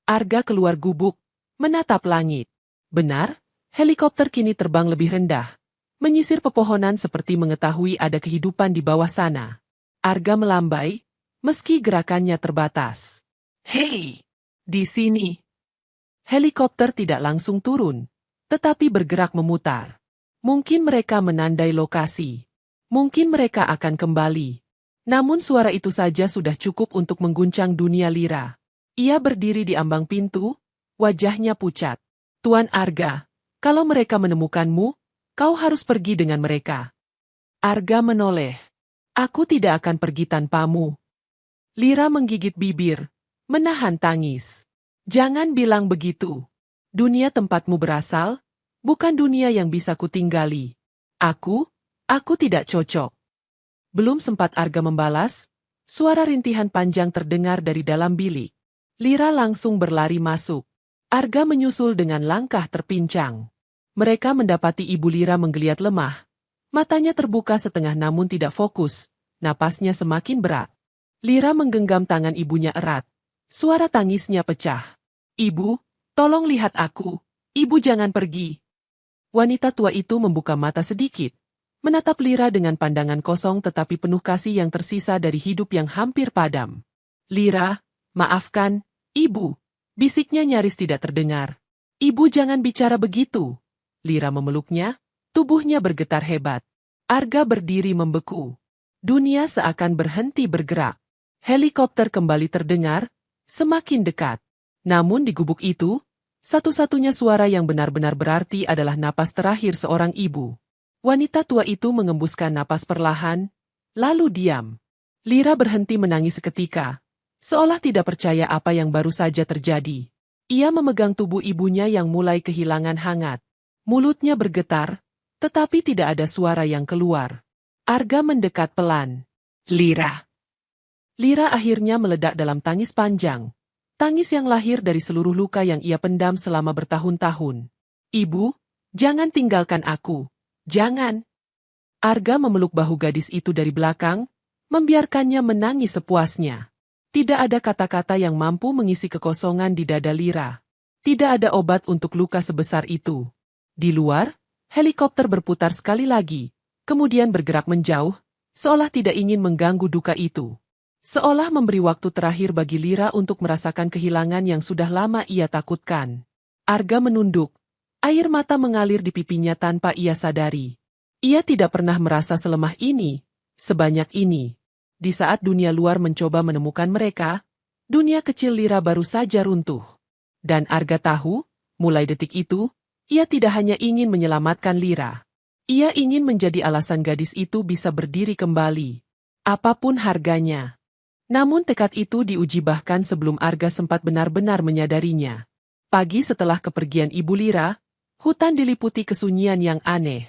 Arga keluar gubuk, menatap langit. Benar, helikopter kini terbang lebih rendah, menyisir pepohonan seperti mengetahui ada kehidupan di bawah sana. Arga melambai, meski gerakannya terbatas. "Hei, di sini." Helikopter tidak langsung turun, tetapi bergerak memutar. Mungkin mereka menandai lokasi. Mungkin mereka akan kembali. Namun suara itu saja sudah cukup untuk mengguncang dunia Lira. Ia berdiri di ambang pintu, wajahnya pucat. "Tuan Arga, kalau mereka menemukanmu, kau harus pergi dengan mereka." Arga menoleh. "Aku tidak akan pergi tanpamu." Lira menggigit bibir, menahan tangis. "Jangan bilang begitu. Dunia tempatmu berasal, bukan dunia yang bisa kutinggali. Aku tidak cocok." Belum sempat Arga membalas, suara rintihan panjang terdengar dari dalam bilik. Lira langsung berlari masuk. Arga menyusul dengan langkah terpincang. Mereka mendapati Ibu Lira menggeliat lemah. Matanya terbuka setengah namun tidak fokus, napasnya semakin berat. Lira menggenggam tangan ibunya erat. Suara tangisnya pecah. "Ibu, tolong lihat aku. Ibu jangan pergi." Wanita tua itu membuka mata sedikit, menatap Lira dengan pandangan kosong tetapi penuh kasih yang tersisa dari hidup yang hampir padam. "Lira, maafkan, Ibu." Bisiknya nyaris tidak terdengar. "Ibu jangan bicara begitu." Lira memeluknya, Tubuhnya bergetar hebat. Arga berdiri membeku. Dunia seakan berhenti bergerak. Helikopter kembali terdengar, semakin dekat. Namun di gubuk itu, satu-satunya suara yang benar-benar berarti adalah napas terakhir seorang ibu. Wanita tua itu mengembuskan napas perlahan, lalu diam. Lira berhenti menangis seketika, seolah tidak percaya apa yang baru saja terjadi. Ia memegang tubuh ibunya yang mulai kehilangan hangat. Mulutnya bergetar, tetapi tidak ada suara yang keluar. Arga mendekat pelan. Lira. Lira akhirnya meledak dalam tangis panjang. Tangis yang lahir dari seluruh luka yang ia pendam selama bertahun-tahun. Ibu, jangan tinggalkan aku. Jangan. Arga memeluk bahu gadis itu dari belakang, membiarkannya menangis sepuasnya. Tidak ada kata-kata yang mampu mengisi kekosongan di dada Lira. Tidak ada obat untuk luka sebesar itu. Di luar, helikopter berputar sekali lagi, kemudian bergerak menjauh, seolah tidak ingin mengganggu duka itu. Seolah memberi waktu terakhir bagi Lira untuk merasakan kehilangan yang sudah lama ia takutkan. Arga menunduk. Air mata mengalir di pipinya tanpa ia sadari. Ia tidak pernah merasa selemah ini, sebanyak ini. Di saat dunia luar mencoba menemukan mereka, dunia kecil Lira baru saja runtuh. Dan Arga tahu, mulai detik itu, ia tidak hanya ingin menyelamatkan Lira. Ia ingin menjadi alasan gadis itu bisa berdiri kembali. Apapun harganya. Namun tekad itu diuji bahkan sebelum Arga sempat benar-benar menyadarinya. Pagi setelah kepergian Ibu Lira, hutan diliputi kesunyian yang aneh.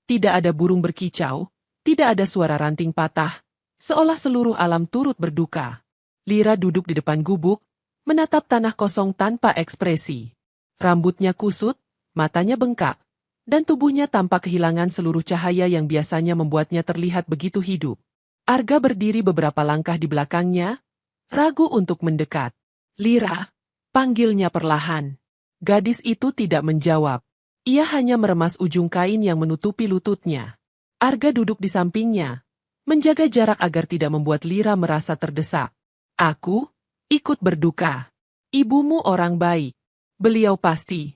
Tidak ada burung berkicau, tidak ada suara ranting patah, seolah seluruh alam turut berduka. Lira duduk di depan gubuk, menatap tanah kosong tanpa ekspresi. Rambutnya kusut, matanya bengkak, dan tubuhnya tampak kehilangan seluruh cahaya yang biasanya membuatnya terlihat begitu hidup. Arga berdiri beberapa langkah di belakangnya, ragu untuk mendekat. Lira, panggilnya perlahan. Gadis itu tidak menjawab. Ia hanya meremas ujung kain yang menutupi lututnya. Arga duduk di sampingnya, menjaga jarak agar tidak membuat Lira merasa terdesak. Aku ikut berduka. Ibumu orang baik. Beliau pasti.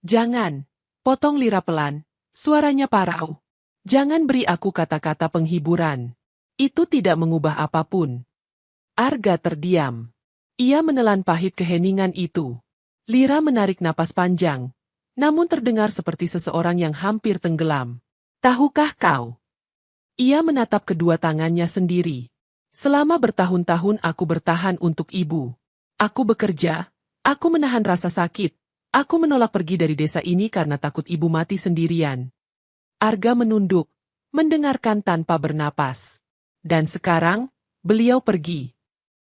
Jangan, potong Lira pelan, suaranya parau. Jangan beri aku kata-kata penghiburan. Itu tidak mengubah apapun. Arga terdiam. Ia menelan pahit keheningan itu. Lira menarik napas panjang, namun terdengar seperti seseorang yang hampir tenggelam. Tahukah kau? Ia menatap kedua tangannya sendiri. Selama bertahun-tahun aku bertahan untuk ibu. Aku bekerja, aku menahan rasa sakit, aku menolak pergi dari desa ini karena takut ibu mati sendirian. Arga menunduk, mendengarkan tanpa bernapas. Dan sekarang, beliau pergi.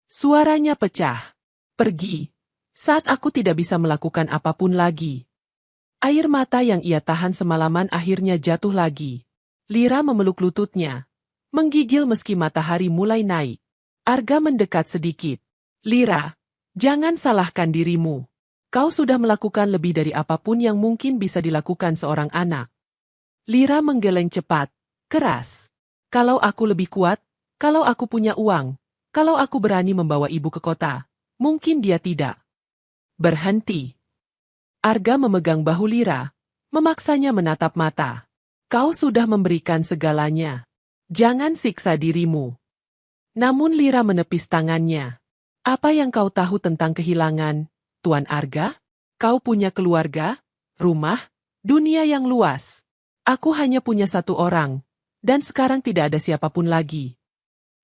Suaranya pecah. Pergi. Saat aku tidak bisa melakukan apapun lagi. Air mata yang ia tahan semalaman akhirnya jatuh lagi. Lira memeluk lututnya, menggigil meski matahari mulai naik. Arga mendekat sedikit. Lira, jangan salahkan dirimu. Kau sudah melakukan lebih dari apapun yang mungkin bisa dilakukan seorang anak. Lira menggeleng cepat, keras. Kalau aku lebih kuat, kalau aku punya uang, kalau aku berani membawa ibu ke kota, mungkin dia tidak. Berhenti. Arga memegang bahu Lira, memaksanya menatap mata. Kau sudah memberikan segalanya. Jangan siksa dirimu. Namun Lira menepis tangannya. Apa yang kau tahu tentang kehilangan, Tuan Arga? Kau punya keluarga, rumah, dunia yang luas. Aku hanya punya satu orang, dan sekarang tidak ada siapapun lagi.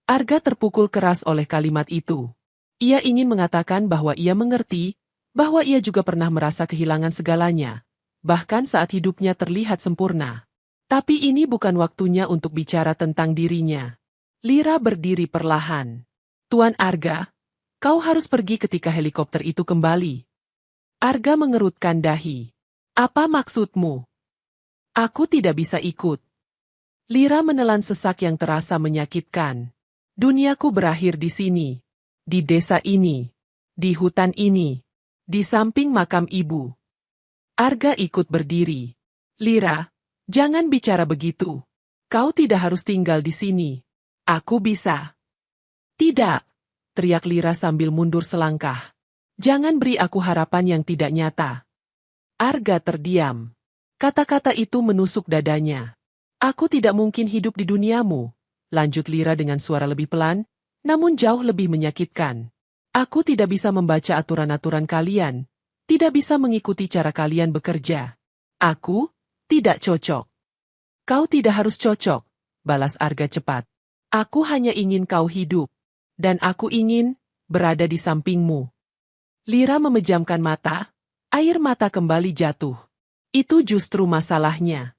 Arga terpukul keras oleh kalimat itu. Ia ingin mengatakan bahwa ia mengerti, bahwa ia juga pernah merasa kehilangan segalanya, bahkan saat hidupnya terlihat sempurna. Tapi ini bukan waktunya untuk bicara tentang dirinya. Lira berdiri perlahan. Tuan Arga, kau harus pergi ketika helikopter itu kembali. Arga mengerutkan dahi. Apa maksudmu? Aku tidak bisa ikut. Lira menelan sesak yang terasa menyakitkan. Duniaku berakhir di sini. Di desa ini. Di hutan ini. Di samping makam ibu. Arga ikut berdiri. Lira, jangan bicara begitu. Kau tidak harus tinggal di sini. Aku bisa. Tidak, teriak Lira sambil mundur selangkah. Jangan beri aku harapan yang tidak nyata. Arga terdiam. Kata-kata itu menusuk dadanya. Aku tidak mungkin hidup di duniamu, lanjut Lira dengan suara lebih pelan, namun jauh lebih menyakitkan. Aku tidak bisa membaca aturan-aturan kalian, tidak bisa mengikuti cara kalian bekerja. Aku tidak cocok. Kau tidak harus cocok, balas Arga cepat. Aku hanya ingin kau hidup. Dan aku ingin berada di sampingmu. Lira memejamkan mata, air mata kembali jatuh. Itu justru masalahnya.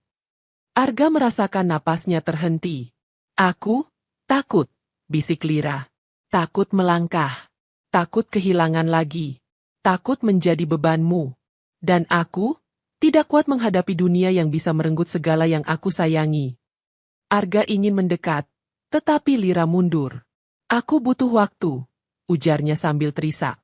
Arga merasakan napasnya terhenti. Aku takut, bisik Lira. Takut melangkah. Takut kehilangan lagi. Takut menjadi bebanmu. Dan aku tidak kuat menghadapi dunia yang bisa merenggut segala yang aku sayangi. Arga ingin mendekat, tetapi Lira mundur. Aku butuh waktu, ujarnya sambil terisak.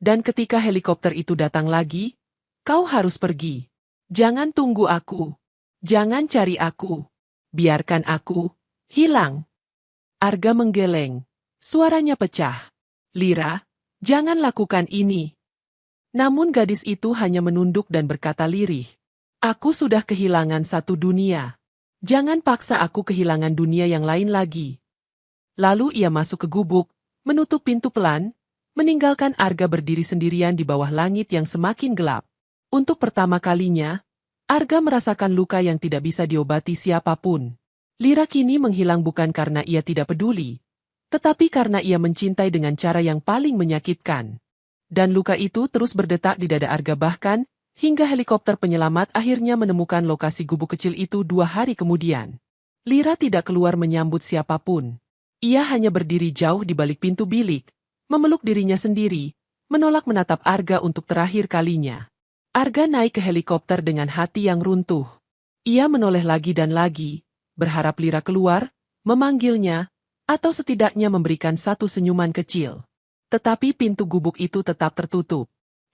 Dan ketika helikopter itu datang lagi, kau harus pergi. Jangan tunggu aku. Jangan cari aku. Biarkan aku hilang. Arga menggeleng. Suaranya pecah. Lira, jangan lakukan ini. Namun gadis itu hanya menunduk dan berkata lirih. Aku sudah kehilangan satu dunia. Jangan paksa aku kehilangan dunia yang lain lagi. Lalu ia masuk ke gubuk, menutup pintu pelan, meninggalkan Arga berdiri sendirian di bawah langit yang semakin gelap. Untuk pertama kalinya, Arga merasakan luka yang tidak bisa diobati siapapun. Lira kini menghilang bukan karena ia tidak peduli, tetapi karena ia mencintai dengan cara yang paling menyakitkan. Dan luka itu terus berdetak di dada Arga bahkan, hingga helikopter penyelamat akhirnya menemukan lokasi gubuk kecil itu 2 hari kemudian. Lira tidak keluar menyambut siapapun. Ia hanya berdiri jauh di balik pintu bilik, memeluk dirinya sendiri, menolak menatap Arga untuk terakhir kalinya. Arga naik ke helikopter dengan hati yang runtuh. Ia menoleh lagi dan lagi, berharap Lira keluar, memanggilnya, atau setidaknya memberikan satu senyuman kecil. Tetapi pintu gubuk itu tetap tertutup.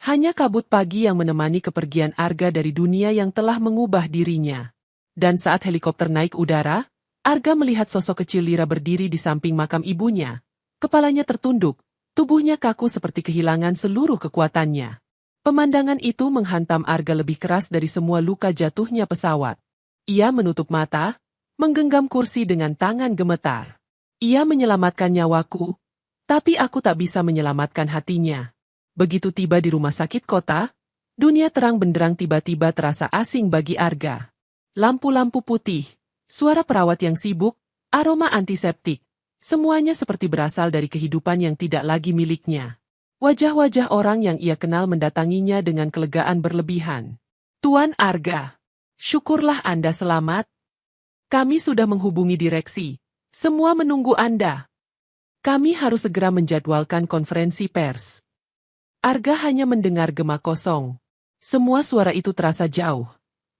Hanya kabut pagi yang menemani kepergian Arga dari dunia yang telah mengubah dirinya. Dan saat helikopter naik udara, Arga melihat sosok kecil Lira berdiri di samping makam ibunya. Kepalanya tertunduk, tubuhnya kaku seperti kehilangan seluruh kekuatannya. Pemandangan itu menghantam Arga lebih keras dari semua luka jatuhnya pesawat. Ia menutup mata, menggenggam kursi dengan tangan gemetar. Ia menyelamatkan nyawaku, tapi aku tak bisa menyelamatkan hatinya. Begitu tiba di rumah sakit kota, dunia terang benderang tiba-tiba terasa asing bagi Arga. Lampu-lampu putih, suara perawat yang sibuk, aroma antiseptik, semuanya seperti berasal dari kehidupan yang tidak lagi miliknya. Wajah-wajah orang yang ia kenal mendatanginya dengan kelegaan berlebihan. Tuan Arga, syukurlah Anda selamat. Kami sudah menghubungi direksi. Semua menunggu Anda. Kami harus segera menjadwalkan konferensi pers. Arga hanya mendengar gema kosong. Semua suara itu terasa jauh.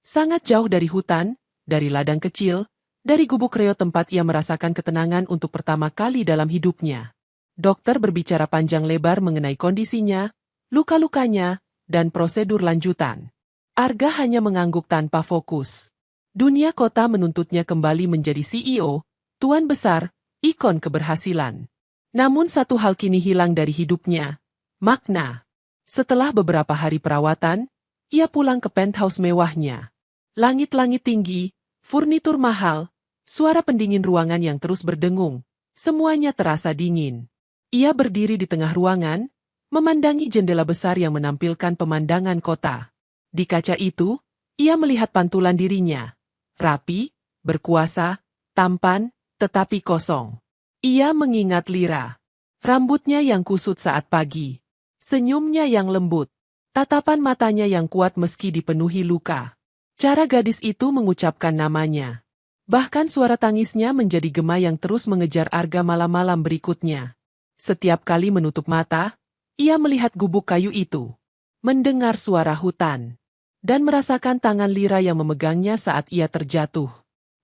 Sangat jauh dari hutan, dari ladang kecil, dari gubuk reot tempat ia merasakan ketenangan untuk pertama kali dalam hidupnya. Dokter berbicara panjang lebar mengenai kondisinya, luka-lukanya, dan prosedur lanjutan. Arga hanya mengangguk tanpa fokus. Dunia kota menuntutnya kembali menjadi CEO, tuan besar, ikon keberhasilan. Namun satu hal kini hilang dari hidupnya, makna. Setelah beberapa hari perawatan, ia pulang ke penthouse mewahnya. Langit-langit tinggi, furnitur mahal, suara pendingin ruangan yang terus berdengung, semuanya terasa dingin. Ia berdiri di tengah ruangan, memandangi jendela besar yang menampilkan pemandangan kota. Di kaca itu, ia melihat pantulan dirinya. Rapi, berkuasa, tampan, tetapi kosong. Ia mengingat Lira. Rambutnya yang kusut saat pagi. Senyumnya yang lembut. Tatapan matanya yang kuat meski dipenuhi luka. Cara gadis itu mengucapkan namanya. Bahkan suara tangisnya menjadi gema yang terus mengejar Arga malam-malam berikutnya. Setiap kali menutup mata, ia melihat gubuk kayu itu. Mendengar suara hutan. Dan merasakan tangan Lira yang memegangnya saat ia terjatuh.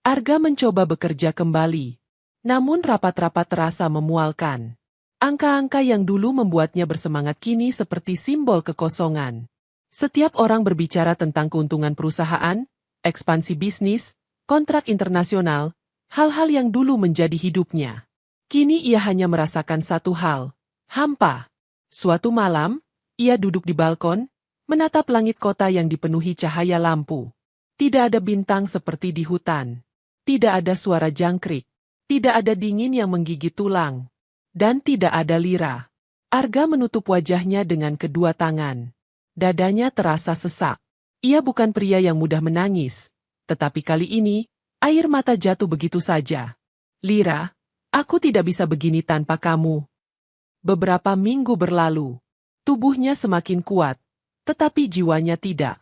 Arga mencoba bekerja kembali. Namun rapat-rapat terasa memualkan. Angka-angka yang dulu membuatnya bersemangat kini seperti simbol kekosongan. Setiap orang berbicara tentang keuntungan perusahaan, ekspansi bisnis, kontrak internasional, hal-hal yang dulu menjadi hidupnya. Kini ia hanya merasakan satu hal, hampa. Suatu malam, ia duduk di balkon, menatap langit kota yang dipenuhi cahaya lampu. Tidak ada bintang seperti di hutan. Tidak ada suara jangkrik. Tidak ada dingin yang menggigit tulang. Dan tidak ada Lira. Arga menutup wajahnya dengan kedua tangan. Dadanya terasa sesak. Ia bukan pria yang mudah menangis. Tetapi kali ini, air mata jatuh begitu saja. Lira, aku tidak bisa begini tanpa kamu. Beberapa minggu berlalu. Tubuhnya semakin kuat. Tetapi jiwanya tidak.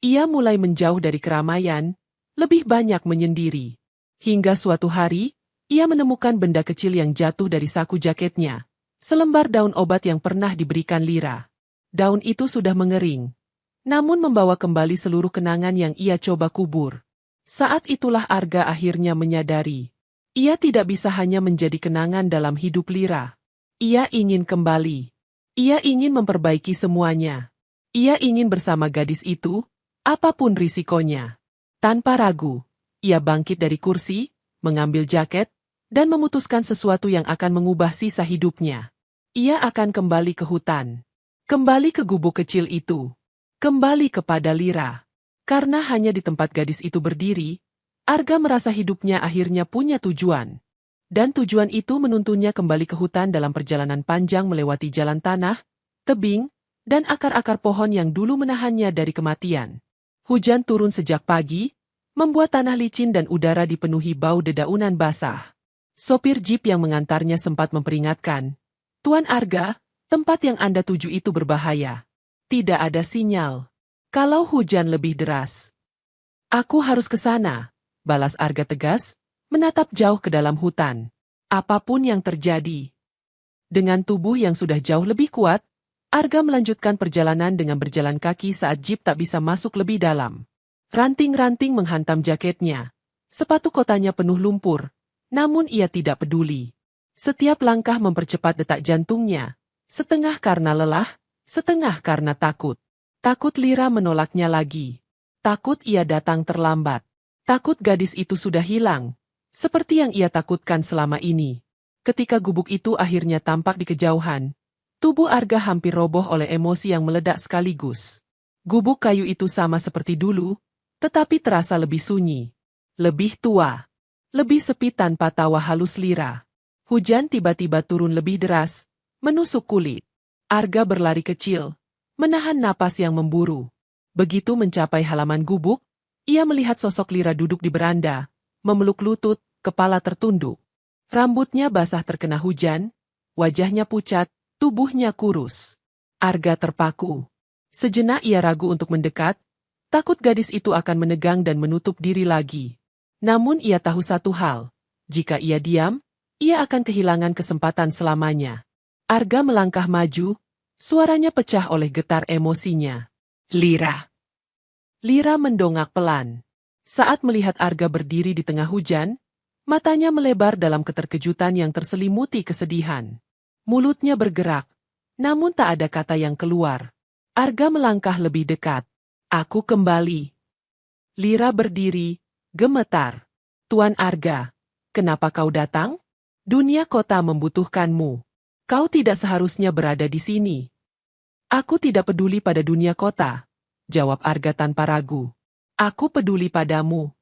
Ia mulai menjauh dari keramaian, lebih banyak menyendiri. Hingga suatu hari, ia menemukan benda kecil yang jatuh dari saku jaketnya. Selembar daun obat yang pernah diberikan Lira. Daun itu sudah mengering. Namun membawa kembali seluruh kenangan yang ia coba kubur. Saat itulah Arga akhirnya menyadari. Ia tidak bisa hanya menjadi kenangan dalam hidup Lira. Ia ingin kembali. Ia ingin memperbaiki semuanya. Ia ingin bersama gadis itu, apapun risikonya. Tanpa ragu, ia bangkit dari kursi, mengambil jaket, dan memutuskan sesuatu yang akan mengubah sisa hidupnya. Ia akan kembali ke hutan. Kembali ke gubuk kecil itu. Kembali kepada Lira. Karena hanya di tempat gadis itu berdiri, Arga merasa hidupnya akhirnya punya tujuan. Dan tujuan itu menuntunnya kembali ke hutan dalam perjalanan panjang melewati jalan tanah, tebing, dan akar-akar pohon yang dulu menahannya dari kematian. Hujan turun sejak pagi, membuat tanah licin dan udara dipenuhi bau dedaunan basah. Sopir jeep yang mengantarnya sempat memperingatkan, "Tuan Arga, tempat yang Anda tuju itu berbahaya. Tidak ada sinyal. Kalau hujan lebih deras." "Aku harus ke sana," balas Arga tegas, menatap jauh ke dalam hutan. Apapun yang terjadi. Dengan tubuh yang sudah jauh lebih kuat, Arga melanjutkan perjalanan dengan berjalan kaki saat jeep tak bisa masuk lebih dalam. Ranting-ranting menghantam jaketnya. Sepatu kotanya penuh lumpur, namun ia tidak peduli. Setiap langkah mempercepat detak jantungnya, setengah karena lelah, setengah karena takut. Takut Lira menolaknya lagi. Takut ia datang terlambat. Takut gadis itu sudah hilang, seperti yang ia takutkan selama ini. Ketika gubuk itu akhirnya tampak di kejauhan, tubuh Arga hampir roboh oleh emosi yang meledak sekaligus. Gubuk kayu itu sama seperti dulu, tetapi terasa lebih sunyi, lebih tua, lebih sepi tanpa tawa halus Lira. Hujan tiba-tiba turun lebih deras, menusuk kulit. Arga berlari kecil, menahan napas yang memburu. Begitu mencapai halaman gubuk, ia melihat sosok Lira duduk di beranda, memeluk lutut, kepala tertunduk. Rambutnya basah terkena hujan, wajahnya pucat, tubuhnya kurus. Arga terpaku. Sejenak ia ragu untuk mendekat, takut gadis itu akan menegang dan menutup diri lagi. Namun ia tahu satu hal, jika ia diam, ia akan kehilangan kesempatan selamanya. Arga melangkah maju, suaranya pecah oleh getar emosinya. "Lira!" Lira mendongak pelan. Saat melihat Arga berdiri di tengah hujan, matanya melebar dalam keterkejutan yang terselimuti kesedihan. Mulutnya bergerak, namun tak ada kata yang keluar. Arga melangkah lebih dekat. "Aku kembali." Lira berdiri, gemetar. "Tuan Arga, kenapa kau datang? Dunia kota membutuhkanmu. Kau tidak seharusnya berada di sini." "Aku tidak peduli pada dunia kota," jawab Arga tanpa ragu. "Aku peduli padamu."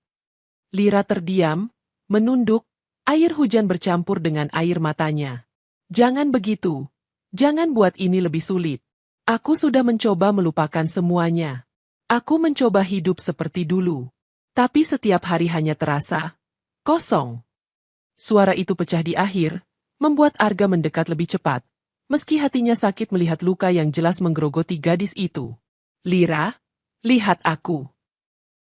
Lira terdiam, menunduk, air hujan bercampur dengan air matanya. "Jangan begitu. Jangan buat ini lebih sulit. Aku sudah mencoba melupakan semuanya. Aku mencoba hidup seperti dulu. Tapi setiap hari hanya terasa kosong." Suara itu pecah di akhir, membuat Arga mendekat lebih cepat, meski hatinya sakit melihat luka yang jelas menggerogoti gadis itu. "Lira, lihat aku."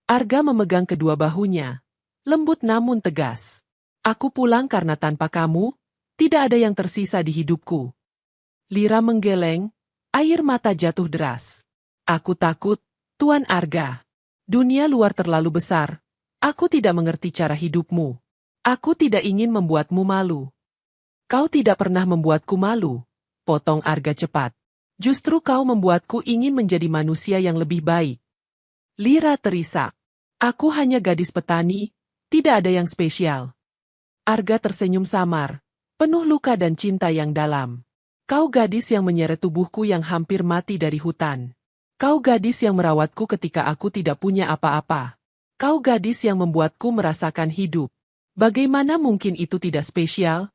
Arga memegang kedua bahunya, lembut namun tegas. "Aku pulang karena tanpa kamu, tidak ada yang tersisa di hidupku." Lira menggeleng, air mata jatuh deras. "Aku takut, Tuan Arga. Dunia luar terlalu besar. Aku tidak mengerti cara hidupmu. Aku tidak ingin membuatmu malu." "Kau tidak pernah membuatku malu," potong Arga cepat. "Justru kau membuatku ingin menjadi manusia yang lebih baik." Lira terisak. "Aku hanya gadis petani, tidak ada yang spesial." Arga tersenyum samar, penuh luka dan cinta yang dalam. "Kau gadis yang menyeret tubuhku yang hampir mati dari hutan. Kau gadis yang merawatku ketika aku tidak punya apa-apa. Kau gadis yang membuatku merasakan hidup. Bagaimana mungkin itu tidak spesial?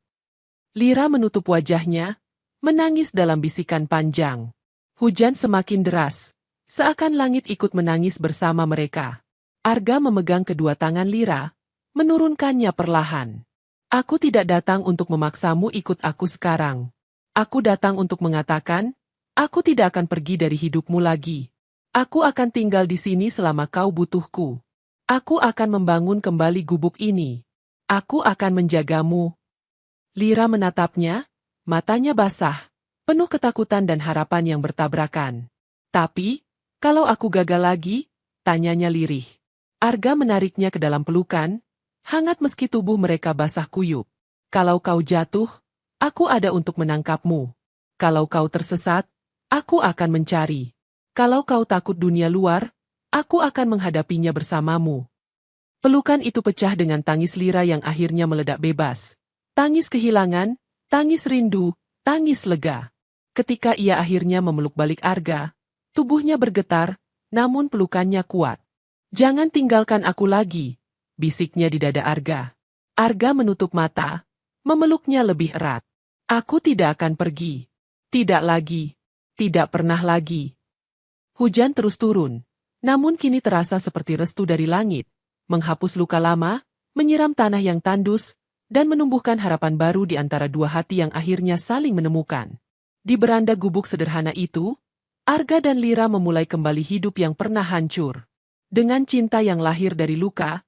Lira menutup wajahnya, menangis dalam bisikan panjang. Hujan semakin deras, seakan langit ikut menangis bersama mereka. Arga memegang kedua tangan Lira, menurunkannya perlahan. Aku tidak datang untuk memaksamu ikut aku sekarang. Aku datang untuk mengatakan, aku tidak akan pergi dari hidupmu lagi. Aku akan tinggal di sini selama kau butuhku. Aku akan membangun kembali gubuk ini. Aku akan menjagamu. Lira menatapnya, matanya basah, penuh ketakutan dan harapan yang bertabrakan. Tapi, kalau aku gagal lagi, tanyanya lirih. Arga menariknya ke dalam pelukan, hangat meski tubuh mereka basah kuyup. Kalau kau jatuh, aku ada untuk menangkapmu. Kalau kau tersesat, aku akan mencari. Kalau kau takut dunia luar, aku akan menghadapinya bersamamu. Pelukan itu pecah dengan tangis Lira yang akhirnya meledak bebas. Tangis kehilangan, tangis rindu, tangis lega. Ketika ia akhirnya memeluk balik Arga, tubuhnya bergetar, namun pelukannya kuat. Jangan tinggalkan aku lagi, bisiknya di dada Arga. Arga menutup mata, memeluknya lebih erat. Aku tidak akan pergi. Tidak lagi. Tidak pernah lagi. Hujan terus turun, namun kini terasa seperti restu dari langit, menghapus luka lama, menyiram tanah yang tandus, dan menumbuhkan harapan baru di antara dua hati yang akhirnya saling menemukan. Di beranda gubuk sederhana itu, Arga dan Lira memulai kembali hidup yang pernah hancur. Dengan cinta yang lahir dari luka,